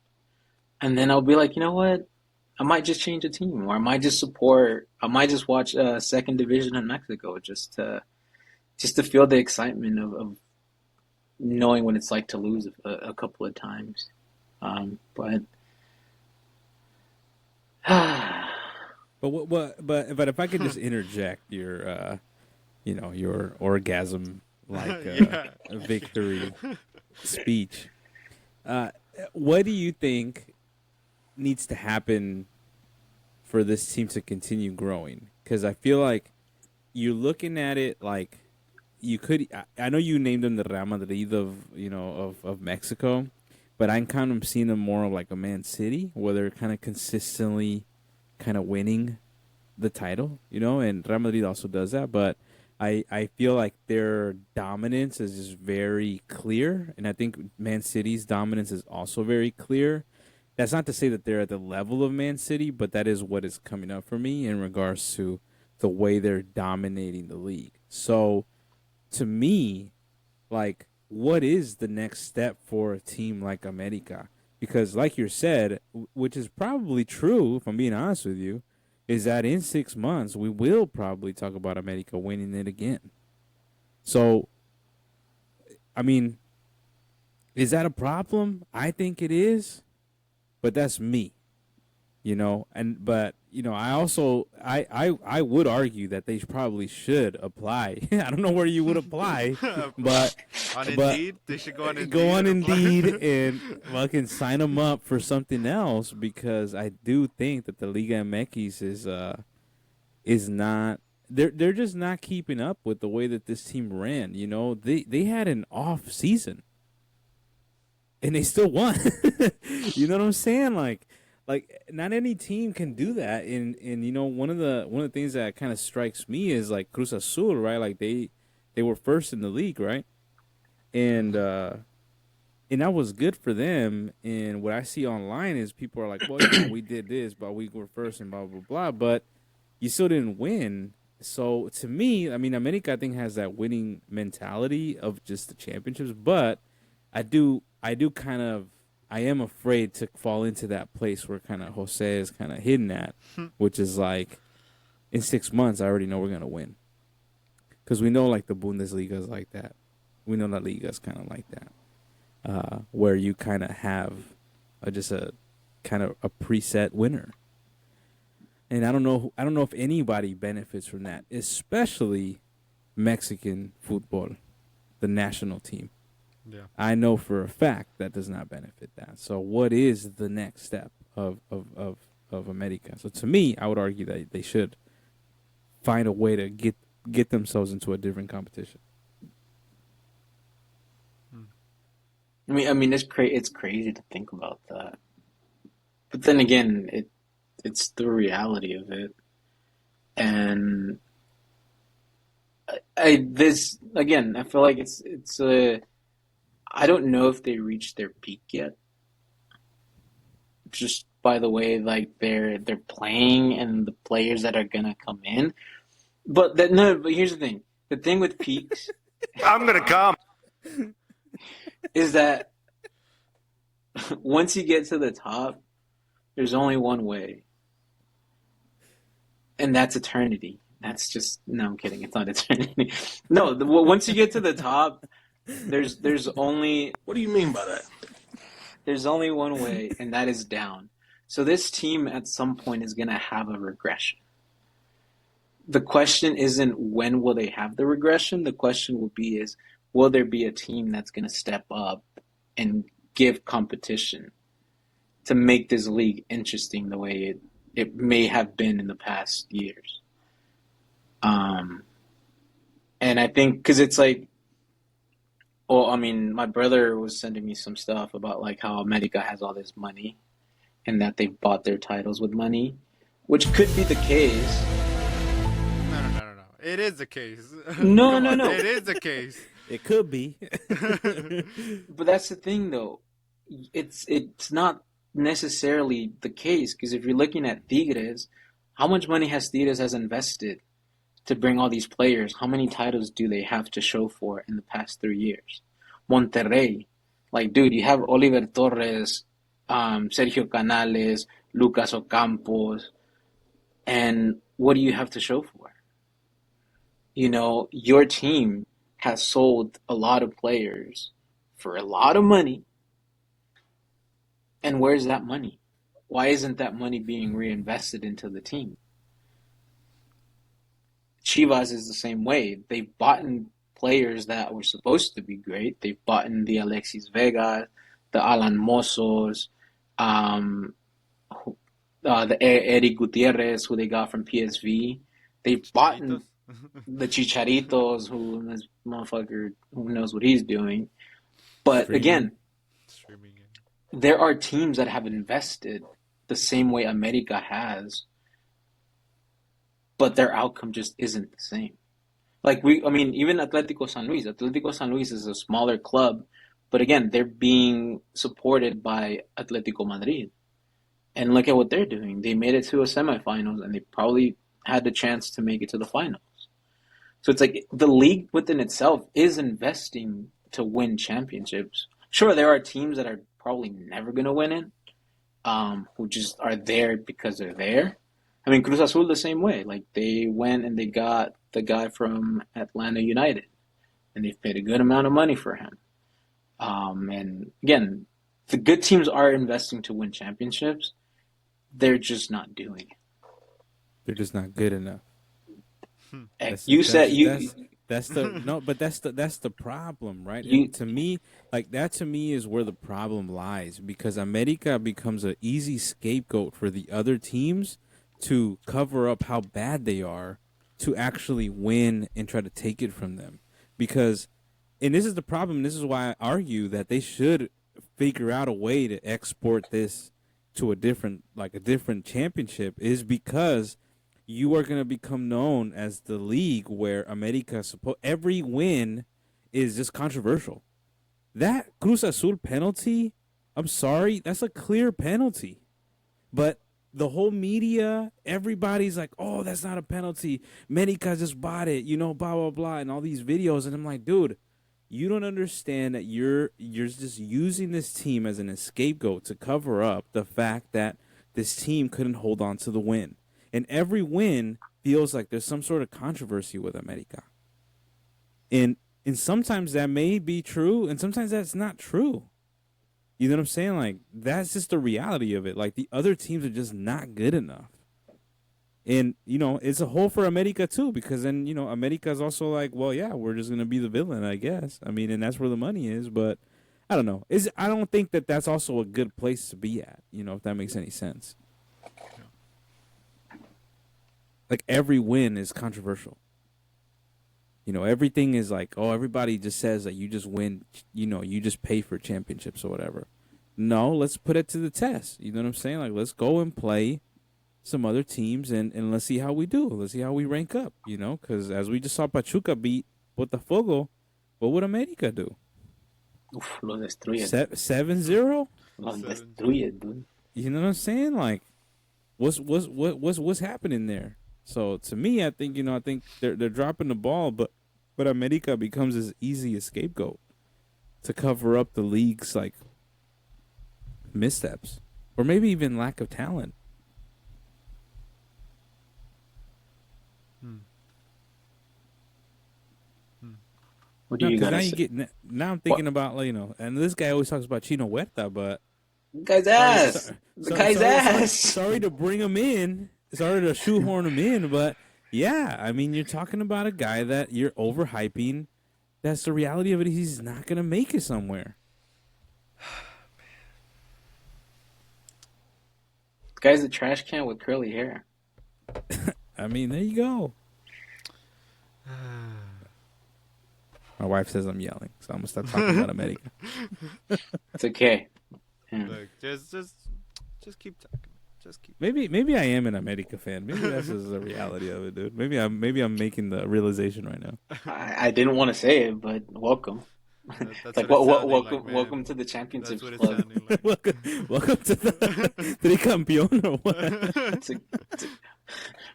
C: and then I'll be like, you know what? I might just change the team, or I might just support. I might just watch second division in Mexico just to feel the excitement of knowing what it's like to lose a couple of times. But
A: But if I could just interject your your orgasm like
B: Yeah.
A: victory speech. What do you think needs to happen for this team to continue growing? Because I feel like you're looking at it like you could. I know you named them the Real Madrid of Mexico, but I'm kind of seeing them more like a Man City, where they're kind of consistently kind of winning the title, and Real Madrid also does that, but I feel like their dominance is just very clear, and I think Man City's dominance is also very clear. That's not to say that they're at the level of Man City, but that is what is coming up for me in regards to the way they're dominating the league. So, to me, like, what is the next step for a team like America? Because, like you said, which is probably true, if I'm being honest with you, is that in 6 months we will probably talk about America winning it again. So, I mean, is that a problem? I think it is, but that's me, I also I would argue that they probably should apply. I don't know where you would apply, but
B: On
A: but
B: Indeed, they should go on Indeed.
A: go on
B: and apply.
A: Indeed and fucking sign them up for something else, because I do think that the Liga MX is not, they're just not keeping up with the way that this team ran. They had an off season and they still won. You know what I'm saying? Like not any team can do that. And one of the things that kind of strikes me is like Cruz Azul, right? Like they were first in the league, right? And that was good for them. And what I see online is people are like, well, we did this, but we were first and blah blah blah. But you still didn't win. So to me, I mean, America, I think, has that winning mentality of just the championships. But I am afraid to fall into that place where kind of Jose is kind of hidden at, which is like, in 6 months, I already know we're going to win. Because we know, like, the Bundesliga is like that. We know La Liga is kind of like that, where you kind of have just a kind of a preset winner. And I don't know if anybody benefits from that, especially Mexican football, the national team.
B: Yeah.
A: I know for a fact that does not benefit that. So what is the next step of America? So to me, I would argue that they should find a way to get themselves into a different competition.
C: I mean, it's crazy to think about that. But then again, it's the reality of it, and this again, I feel like it's a. I don't know if they reached their peak yet. Just by the way, like they're playing and the players that are gonna come in, but here's the thing. The thing with peaks,
F: I'm gonna come.
C: is that once you get to the top, there's only one way. And that's eternity. No, I'm kidding. It's not eternity. No, once you get to the top, there's only.
F: What do you mean by that?
C: There's only one way, and that is down. So this team at some point is going to have a regression. the question isn't when will they have the regression. The question will be is will there be a team that's going to step up and give competition to make this league interesting the way it may have been in the past years. And I think because it's like, well, I mean, my brother was sending me some stuff about like how America has all this money and that they bought their titles with money, which could be the case.
B: No. It is the case.
C: No,
B: Come
C: no,
B: on,
C: no.
B: it is the case.
A: It could be.
C: But that's the thing, though. It's not necessarily the case because if you're looking at Tigres, how much money has Tigres has invested to bring all these players? How many titles do they have to show for in the past 3 years? Monterrey, like, dude, you have Oliver Torres, Sergio Canales, Lucas Ocampos, and what do you have to show for? You know, your team has sold a lot of players for a lot of money. And where's that money? Why isn't that money being reinvested into the team? Chivas is the same way. They've bought in players that were supposed to be great. They've bought in the Alexis Vega, the Alan Mossos, the Eric Gutierrez, who they got from PSV. They've bought in the Chicharitos, who this motherfucker, who knows what he's doing. But again, there are teams that have invested the same way America has, but their outcome just isn't the same. Like even Atlético San Luis. Atlético San Luis is a smaller club, but again, they're being supported by Atlético Madrid. And look at what they're doing. They made it to a semifinals, and they probably had the chance to make it to the finals. So it's like the league within itself is investing to win championships. Sure, there are teams that are probably never going to win it, who just are there because they're there. I mean, Cruz Azul the same way. Like, they went and they got the guy from Atlanta United, and they've paid a good amount of money for him. And again, the good teams are investing to win championships. They're just not doing it.
A: They're just not good enough.
C: That's
A: the problem, right? To me, like that to me is where the problem lies, because America becomes an easy scapegoat for the other teams to cover up how bad they are, to actually win and try to take it from them. Because, and this is the problem, this is why I argue that they should figure out a way to export this to a different championship, is because you are going to become known as the league where America every win is just controversial. That Cruz Azul penalty, I'm sorry, that's a clear penalty. But the whole media, everybody's like, oh, that's not a penalty. America just bought it, blah, blah, blah, and all these videos. And I'm like, dude, you don't understand that you're just using this team as an scapegoat to cover up the fact that this team couldn't hold on to the win. And every win feels like there's some sort of controversy with America. And sometimes that may be true, and sometimes that's not true. You know what I'm saying? Like, that's just the reality of it. Like, the other teams are just not good enough. And, it's a hole for America, too, because then, America's also like, well, yeah, we're just going to be the villain, I guess. I mean, and that's where the money is, but I don't know. I don't think that that's also a good place to be at, if that makes any sense. Like, every win is controversial. Everything is like, oh, everybody just says that you just win, you just pay for championships or whatever. No, let's put it to the test. You know what I'm saying? Like, let's go and play some other teams and let's see how we do. Let's see how we rank up, because as we just saw Pachuca beat Botafogo, what would América do?
C: Uf, lo destruyen.
A: 7-0?
C: Lo destruyen, dude.
A: You know what I'm saying? Like, what's happening there? So to me, I think they're dropping the ball, but America becomes as easy a scapegoat to cover up the league's like missteps, or maybe even lack of talent.
C: What do you guys?
A: Now I'm thinking about and this guy always talks about Chino Huerta, but
C: guy's ass. The guy's ass.
A: Sorry to bring him in. Sorry to shoehorn him in, but Yeah, I mean, you're talking about a guy that you're overhyping. That's the reality of it. He's not gonna make it somewhere.
C: The guy's a trash can with curly hair.
A: I mean, there you go. My wife says I'm yelling, so I'm gonna stop talking about America.
C: It's okay. Yeah.
B: Look, just keep talking. Just keep.
A: Maybe I am an America fan. Maybe that's just the reality of it, dude. Maybe I'm making the realization right now.
C: I didn't want to say it, but welcome.
B: That's
C: Like
B: what it's sounding
C: welcome,
B: like, man.
C: welcome to the Championships
B: That's what it's
C: Club.
B: sounding like.
A: welcome to the Tricampeón or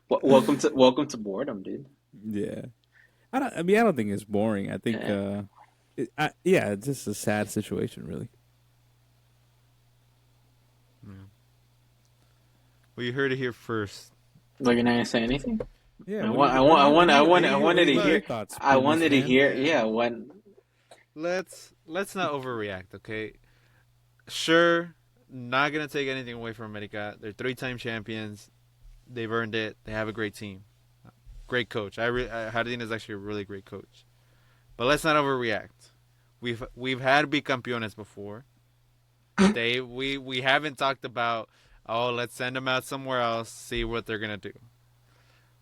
A: what?
C: Welcome to boredom, dude.
A: Yeah, I mean, I don't think it's boring. I think, it's just a sad situation, really.
B: Well, you heard it here first.
C: Like, you're not gonna say anything.
A: Yeah,
C: I wanted to hear.
A: Thoughts,
C: I wanted to
A: man?
C: hear. Yeah, when.
B: Let's not overreact, okay? Sure, not gonna take anything away from America. They're 3-time champions. They've earned it. They have a great team, great coach. Jardín is actually a really great coach. But let's not overreact. We've had bicampeones before. We haven't talked about, oh, let's send them out somewhere else, see what they're gonna do.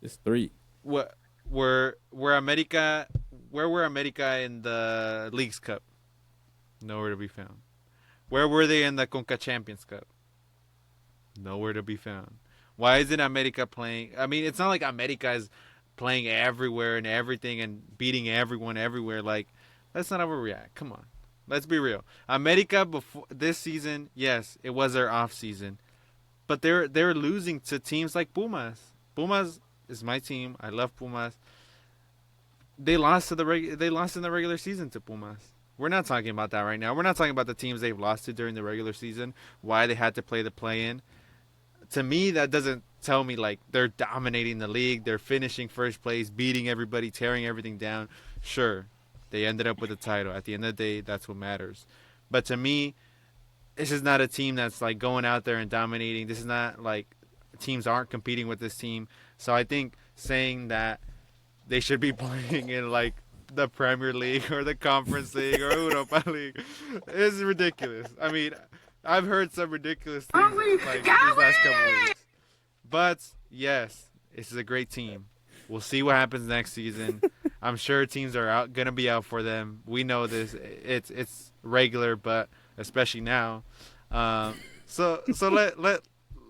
A: It's 3.
B: What were America? Where were America in the Leagues Cup? Nowhere to be found. Where were they in the Conca Champions Cup? Nowhere to be found. Why isn't America playing? I mean, it's not like America is playing everywhere and everything and beating everyone everywhere. Like, let's not overreact. Come on. Let's be real. America before this season, yes, it was their off season, but they're losing to teams like Pumas. Pumas is my team. I love Pumas. They lost in the regular season to Pumas. We're not talking about that right now. We're not talking about the teams they've lost to during the regular season, why they had to play the play-in. To me, that doesn't tell me like they're dominating the league, they're finishing first place, beating everybody, tearing everything down. Sure, they ended up with the title. At the end of the day, that's what matters. But to me, this is not a team that's like going out there and dominating. This is not like teams aren't competing with this team. So I think saying that they should be playing in like the Premier League or the Conference League or Europa League is ridiculous. I mean, I've heard some ridiculous things like these last couple of weeks. But yes, this is a great team. We'll see what happens next season. I'm sure teams are gonna be out for them. We know this. It's regular, but especially now. So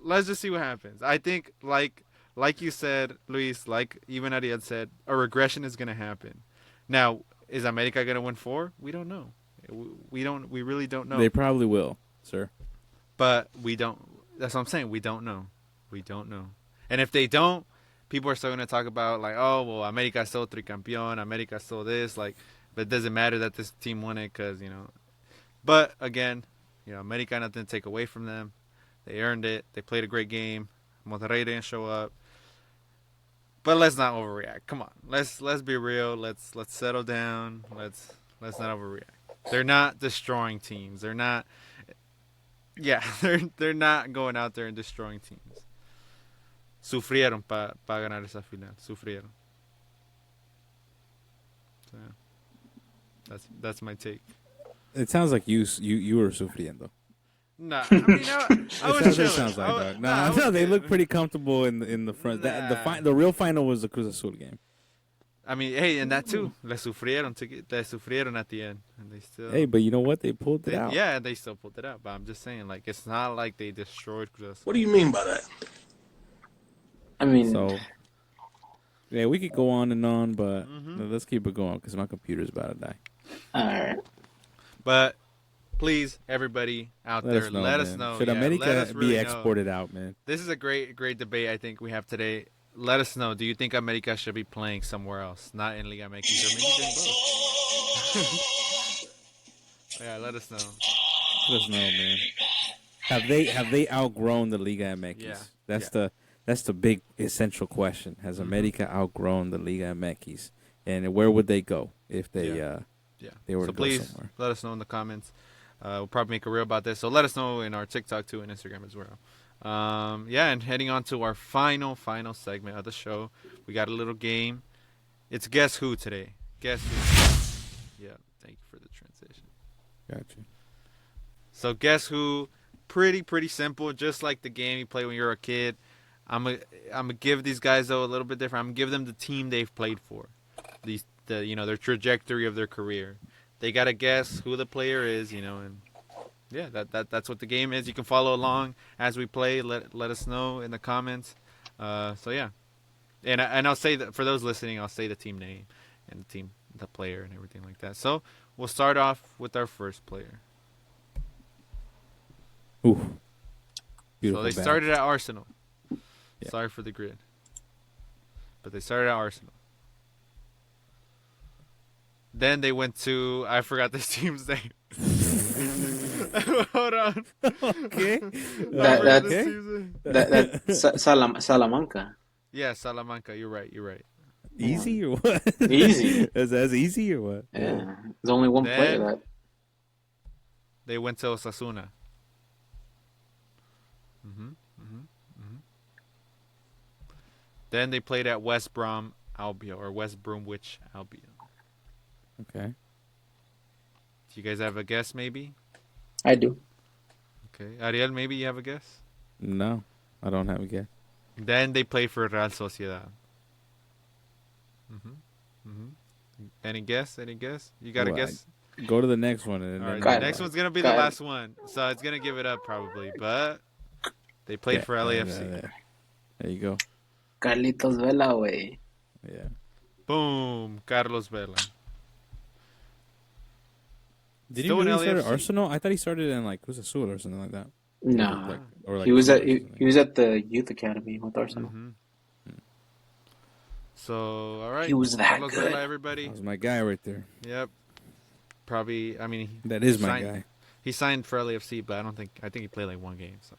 B: let's just see what happens. I think like you said, Luis, like even Ariel said, a regression is gonna happen. Now, is America gonna win 4? We don't know. We really don't know.
A: They probably will, sir.
B: But we don't. That's what I'm saying. We don't know. We don't know. And if they don't, people are still going to talk about like, oh, well, America still tricampeón, America still this. Like, but it doesn't matter that this team won it because, you know. But again, you know, America nothing to take away from them. They earned it. They played a great game. Monterrey didn't show up. But let's not overreact. Come on. Let's be real. Let's settle down. Let's not overreact. They're not destroying teams. They're not. Yeah, they're not going out there and destroying teams. Sufrieron para ganar esa final. Sufrieron. So, yeah. That's my take.
A: It sounds like you were sufriendo.
B: Nah, I mean, I was chilling.
A: Sounds like that. No, they look pretty comfortable in the front.
B: Nah.
A: The real final was the Cruz Azul game.
B: I mean, hey, and that too. Le sufrieron at the end, and they still.
A: Hey, but you know what? They pulled it out.
B: Yeah, they still pulled it out. But I'm just saying, like, it's not like they destroyed Cruz Azul.
F: What do you mean by that?
C: I mean,
A: So, yeah, we could go on and on, but let's keep it going because my computer's about to die.
C: all right.
B: But please, everybody out there, let us know.
A: Should
B: Yeah,
A: America
B: let us really
A: be
B: know.
A: exported out, man?
B: This is a great debate I think we have today. Let us know. Do you think America should be playing somewhere else, not in Liga MX, or maybe doing both? Yeah, let us know.
A: Let us know, man. Have they outgrown the Liga MX?
B: Yeah.
A: That's the big essential question. Has America outgrown the Liga MX? And where would they go if they they were
B: So
A: to go
B: please
A: somewhere?
B: let us know in the comments. We'll probably make a reel about this. So let us know in our TikTok too and Instagram as well. And heading on to our final segment of the show, we got a little game. It's Guess Who today. Guess Who. Yeah, thank you for the transition.
A: Gotcha.
B: So Guess Who, pretty simple, just like the game you play when you're a kid. I'm gonna give these guys though a little bit different. I'm gonna give them the team they've played for, their trajectory of their career. They gotta guess who the player is, and yeah, that's what the game is. You can follow along as we play. Let us know in the comments. So yeah, and I'll say that for those listening, I'll say the team name and the player and everything like that. So we'll start off with our first player.
A: Ooh. Beautiful
B: So they
A: bag.
B: started at Arsenal.
A: Yeah.
B: Sorry for the grid, but they started at Arsenal. Then they went to, I forgot this team's name. Hold on.
A: Okay.
C: Salamanca.
B: Yeah, Salamanca. You're right.
A: Easy or what?
C: Easy.
A: Is that easy or what?
C: Yeah, there's only one player
B: Then-
C: that.
B: They went to Osasuna. Then they played at West Brom Albion, or West Bromwich Albion.
A: Okay.
B: Do you guys have a guess, maybe?
C: I do.
B: Okay. Ariel, maybe you have a guess?
A: No, I don't have a guess.
B: Then they played for Real Sociedad. Any guess? You got a
A: Well,
B: guess?
A: Go to the next one. And
B: All right,
A: then
B: the next one's going to be the last one. So it's going to give it up probably. But they played for LAFC.
A: There you go.
C: Carlitos Vela, way.
A: Yeah.
B: Boom. Carlos Vela.
A: Did
B: Still
A: he
B: in
A: really start at
B: LAFC?
A: Arsenal? I thought he started in like Cruz Azul or something like that.
C: No,
A: Or
C: he was at
A: Cruz or something.
C: he was at the youth academy with Arsenal.
B: So, all right.
C: He was that
B: Carlos
C: good.
B: Vela, everybody.
A: That was my guy right there.
B: Yep. Probably, I mean,
A: That is
B: he
A: my
B: signed-
A: guy.
B: He signed for LAFC, but I think he played like one game. So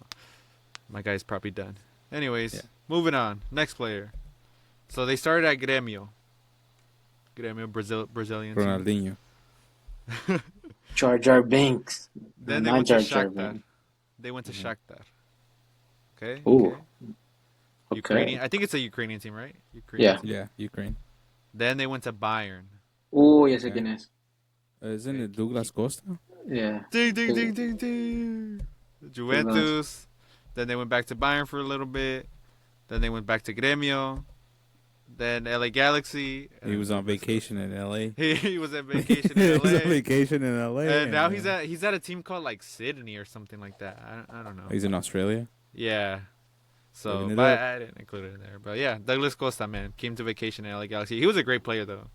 B: my guy's probably done. Anyways,
A: Yeah.
B: moving on. Next player. So they started at Grêmio. Brazilian team.
A: Ronaldinho.
C: Jar Jar Binks.
B: Then they
C: Not
B: went to
C: Jar Jar
B: Shakhtar.
C: Binks.
B: They went to Shakhtar. Okay.
C: Ooh.
B: Okay.
C: Okay.
B: Ukrainian. I think it's a Ukrainian team, right? Ukrainian
C: Yeah.
B: team.
A: Yeah, Ukraine.
B: Then they went to Bayern.
C: Oh, yes,
A: Okay.
C: again, yes.
A: Isn't it Douglas Costa?
C: Yeah.
B: Ding, ding, ding, ding, ding. Juventus. Then they went back to Bayern for a little bit. Then they went back to Grêmio. Then LA Galaxy.
A: He was on vacation in L.A.
B: He was on vacation
A: He
B: in
A: was
B: LA.
A: on vacation in L.A.
B: And now he's at a team called like Sydney or something like that. I don't know.
A: He's in Australia.
B: Yeah. So,
A: Looking it
B: but
A: up.
B: I didn't include it in there. But yeah, Douglas Costa, man, came to vacation in LA Galaxy. He was a great player though.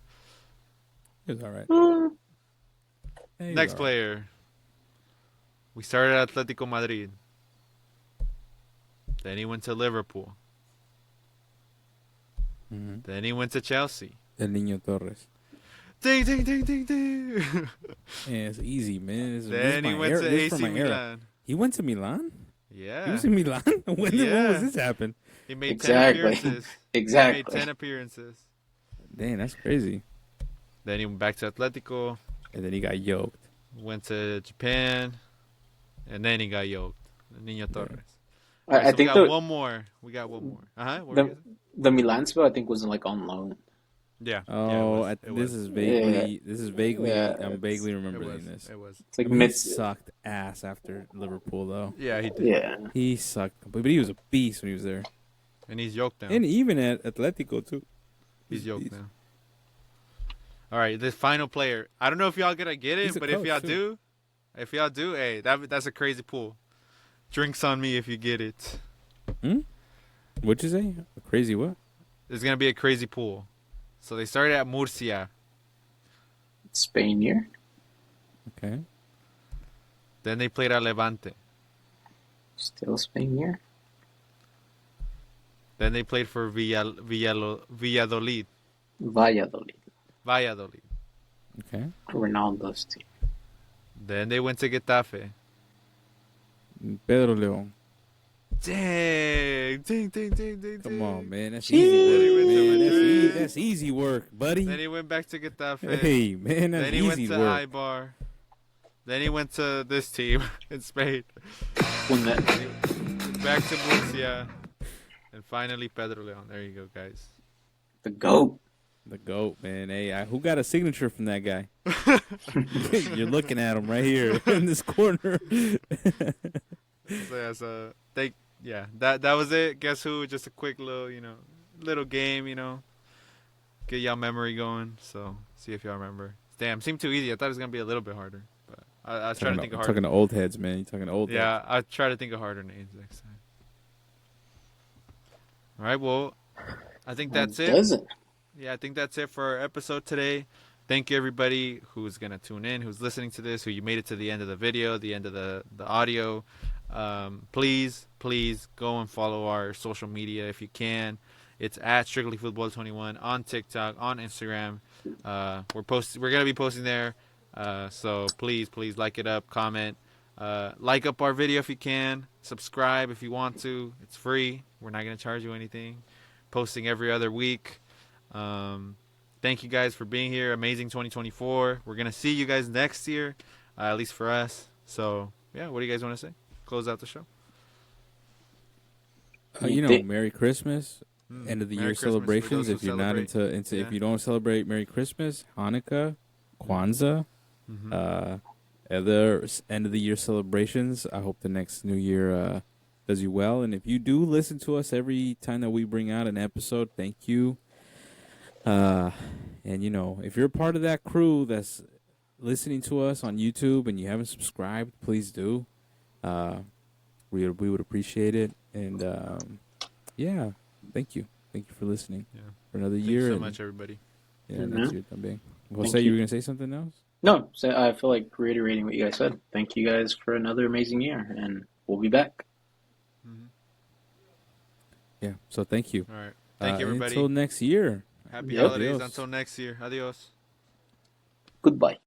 A: He was all right. Yeah, he was
B: Next
A: all right.
B: player. We started at Atletico Madrid. Then he went to Liverpool.
A: Mhm.
B: Then he went to Chelsea.
A: El Niño Torres.
B: Ding, ding, ding, ding, ding.
A: Yeah, it's easy, man. This
B: Then
A: is
B: he
A: my
B: went
A: era.
B: to
A: This is
B: AC
A: from my era.
B: Milan.
A: He went to Milan?
B: Yeah.
A: He was in Milan? When
B: Yeah.
A: was this happen?
B: He made
C: Exactly.
B: 10 appearances.
C: Exactly.
B: He made 10 appearances.
A: Dang, that's crazy.
B: Then he went back to Atletico.
A: And then he got yoked.
B: Went to Japan. And then he got yoked. Niño Torres.
C: I
B: So
C: think
B: we got one more.
C: the Milan spell I think was like on loan.
B: Yeah.
A: Oh,
B: yeah, it
A: this
B: was.
A: is vaguely. This is vaguely.
C: Yeah,
A: I'm vaguely
B: It
A: remembering
B: was.
A: this.
B: It was.
C: It's like
A: I mean, he
C: mid.
A: sucked ass after Liverpool, though.
B: Yeah, he did.
C: Yeah.
A: He sucked completely, but he was a beast when he was there,
B: And he's yoked now.
A: and even at Atletico too.
B: He's
A: a
B: yoked
A: beast.
B: now. All right, this final player. I don't know if y'all gonna get
A: He's
B: it,
A: a
B: but if
A: coach,
B: y'all do, hey, that's a crazy pool. Drinks on me if you get it.
A: What'd you say? A crazy what?
B: There's gonna be a crazy pool. So they started at Murcia.
C: Spain year.
A: Okay.
B: Then they played at Levante.
C: Still Spain year.
B: Then they played for Valladolid.
C: Valladolid.
A: Okay.
C: Ronaldo's team.
B: Then they went to Getafe.
A: Pedro León.
B: Dang. Ding.
A: Come on, man. That's
B: Then
A: easy
B: he
A: work,
B: went to
A: man.
B: Madrid.
A: That's easy work, buddy.
B: Then he went back to Getafe.
A: Hey, man, that's
B: Then he went
A: easy
B: to
A: work.
B: Ibar. Then he went to this team in Spain.
C: When that
B: back to Murcia. And finally, Pedro Leon. There you go, guys.
C: The GOAT.
A: The GOAT, man. Hey, who got a signature from that guy? You're looking at him right here in this corner.
B: That was it. Guess who? Just a quick little, little game, get y'all memory going. So see if y'all remember. Damn, seemed too easy. I thought it was gonna be a little bit harder, but I was trying to think of harder.
A: Talking to old heads, man. You're talking to old heads.
B: Yeah, I try to think of harder names next time. All right, well, I think that's it.
C: Doesn't.
B: Yeah, I think that's it for our episode today. Thank you, everybody who's going to tune in, who's listening to this, who you made it to the end of the video, the end of the audio. Please go and follow our social media if you can. It's at Strictly Football 21 on TikTok, on Instagram. We're going to be posting there. So please like it up, comment. Like up our video if you can. Subscribe if you want to. It's free. We're not going to charge you anything. Posting every other week. Thank you guys for being here. Amazing 2024. We're going to see you guys next year, at least for us. So, yeah, what do you guys want to say? Close out the show.
A: Merry Christmas. End of the
B: Merry
A: year
B: Christmas
A: celebrations.
B: for
A: If
B: those who
A: you're not
B: celebrate.
A: if you don't celebrate Merry Christmas, Hanukkah, Kwanzaa, other end of the year celebrations, I hope the next new year does you well. And if you do listen to us every time that we bring out an episode, thank you. And if you're part of that crew that's listening to us on YouTube and you haven't subscribed, please do. We would appreciate it. And thank you for listening.
B: Yeah.
A: For another
B: Thank
A: year.
B: you so much, everybody.
A: Yeah,
C: Mhm.
A: next year también. Jose,
C: Thank
A: you
C: you.
A: were gonna say something else?
C: No, so I feel like reiterating what you guys said. Thank you guys for another amazing year, and we'll be back.
A: Yeah. So thank you.
B: All right. Thank you, everybody.
A: Until next year.
B: Happy
C: Yep.
B: holidays.
A: Adios.
B: Until next year. Adios.
C: Goodbye.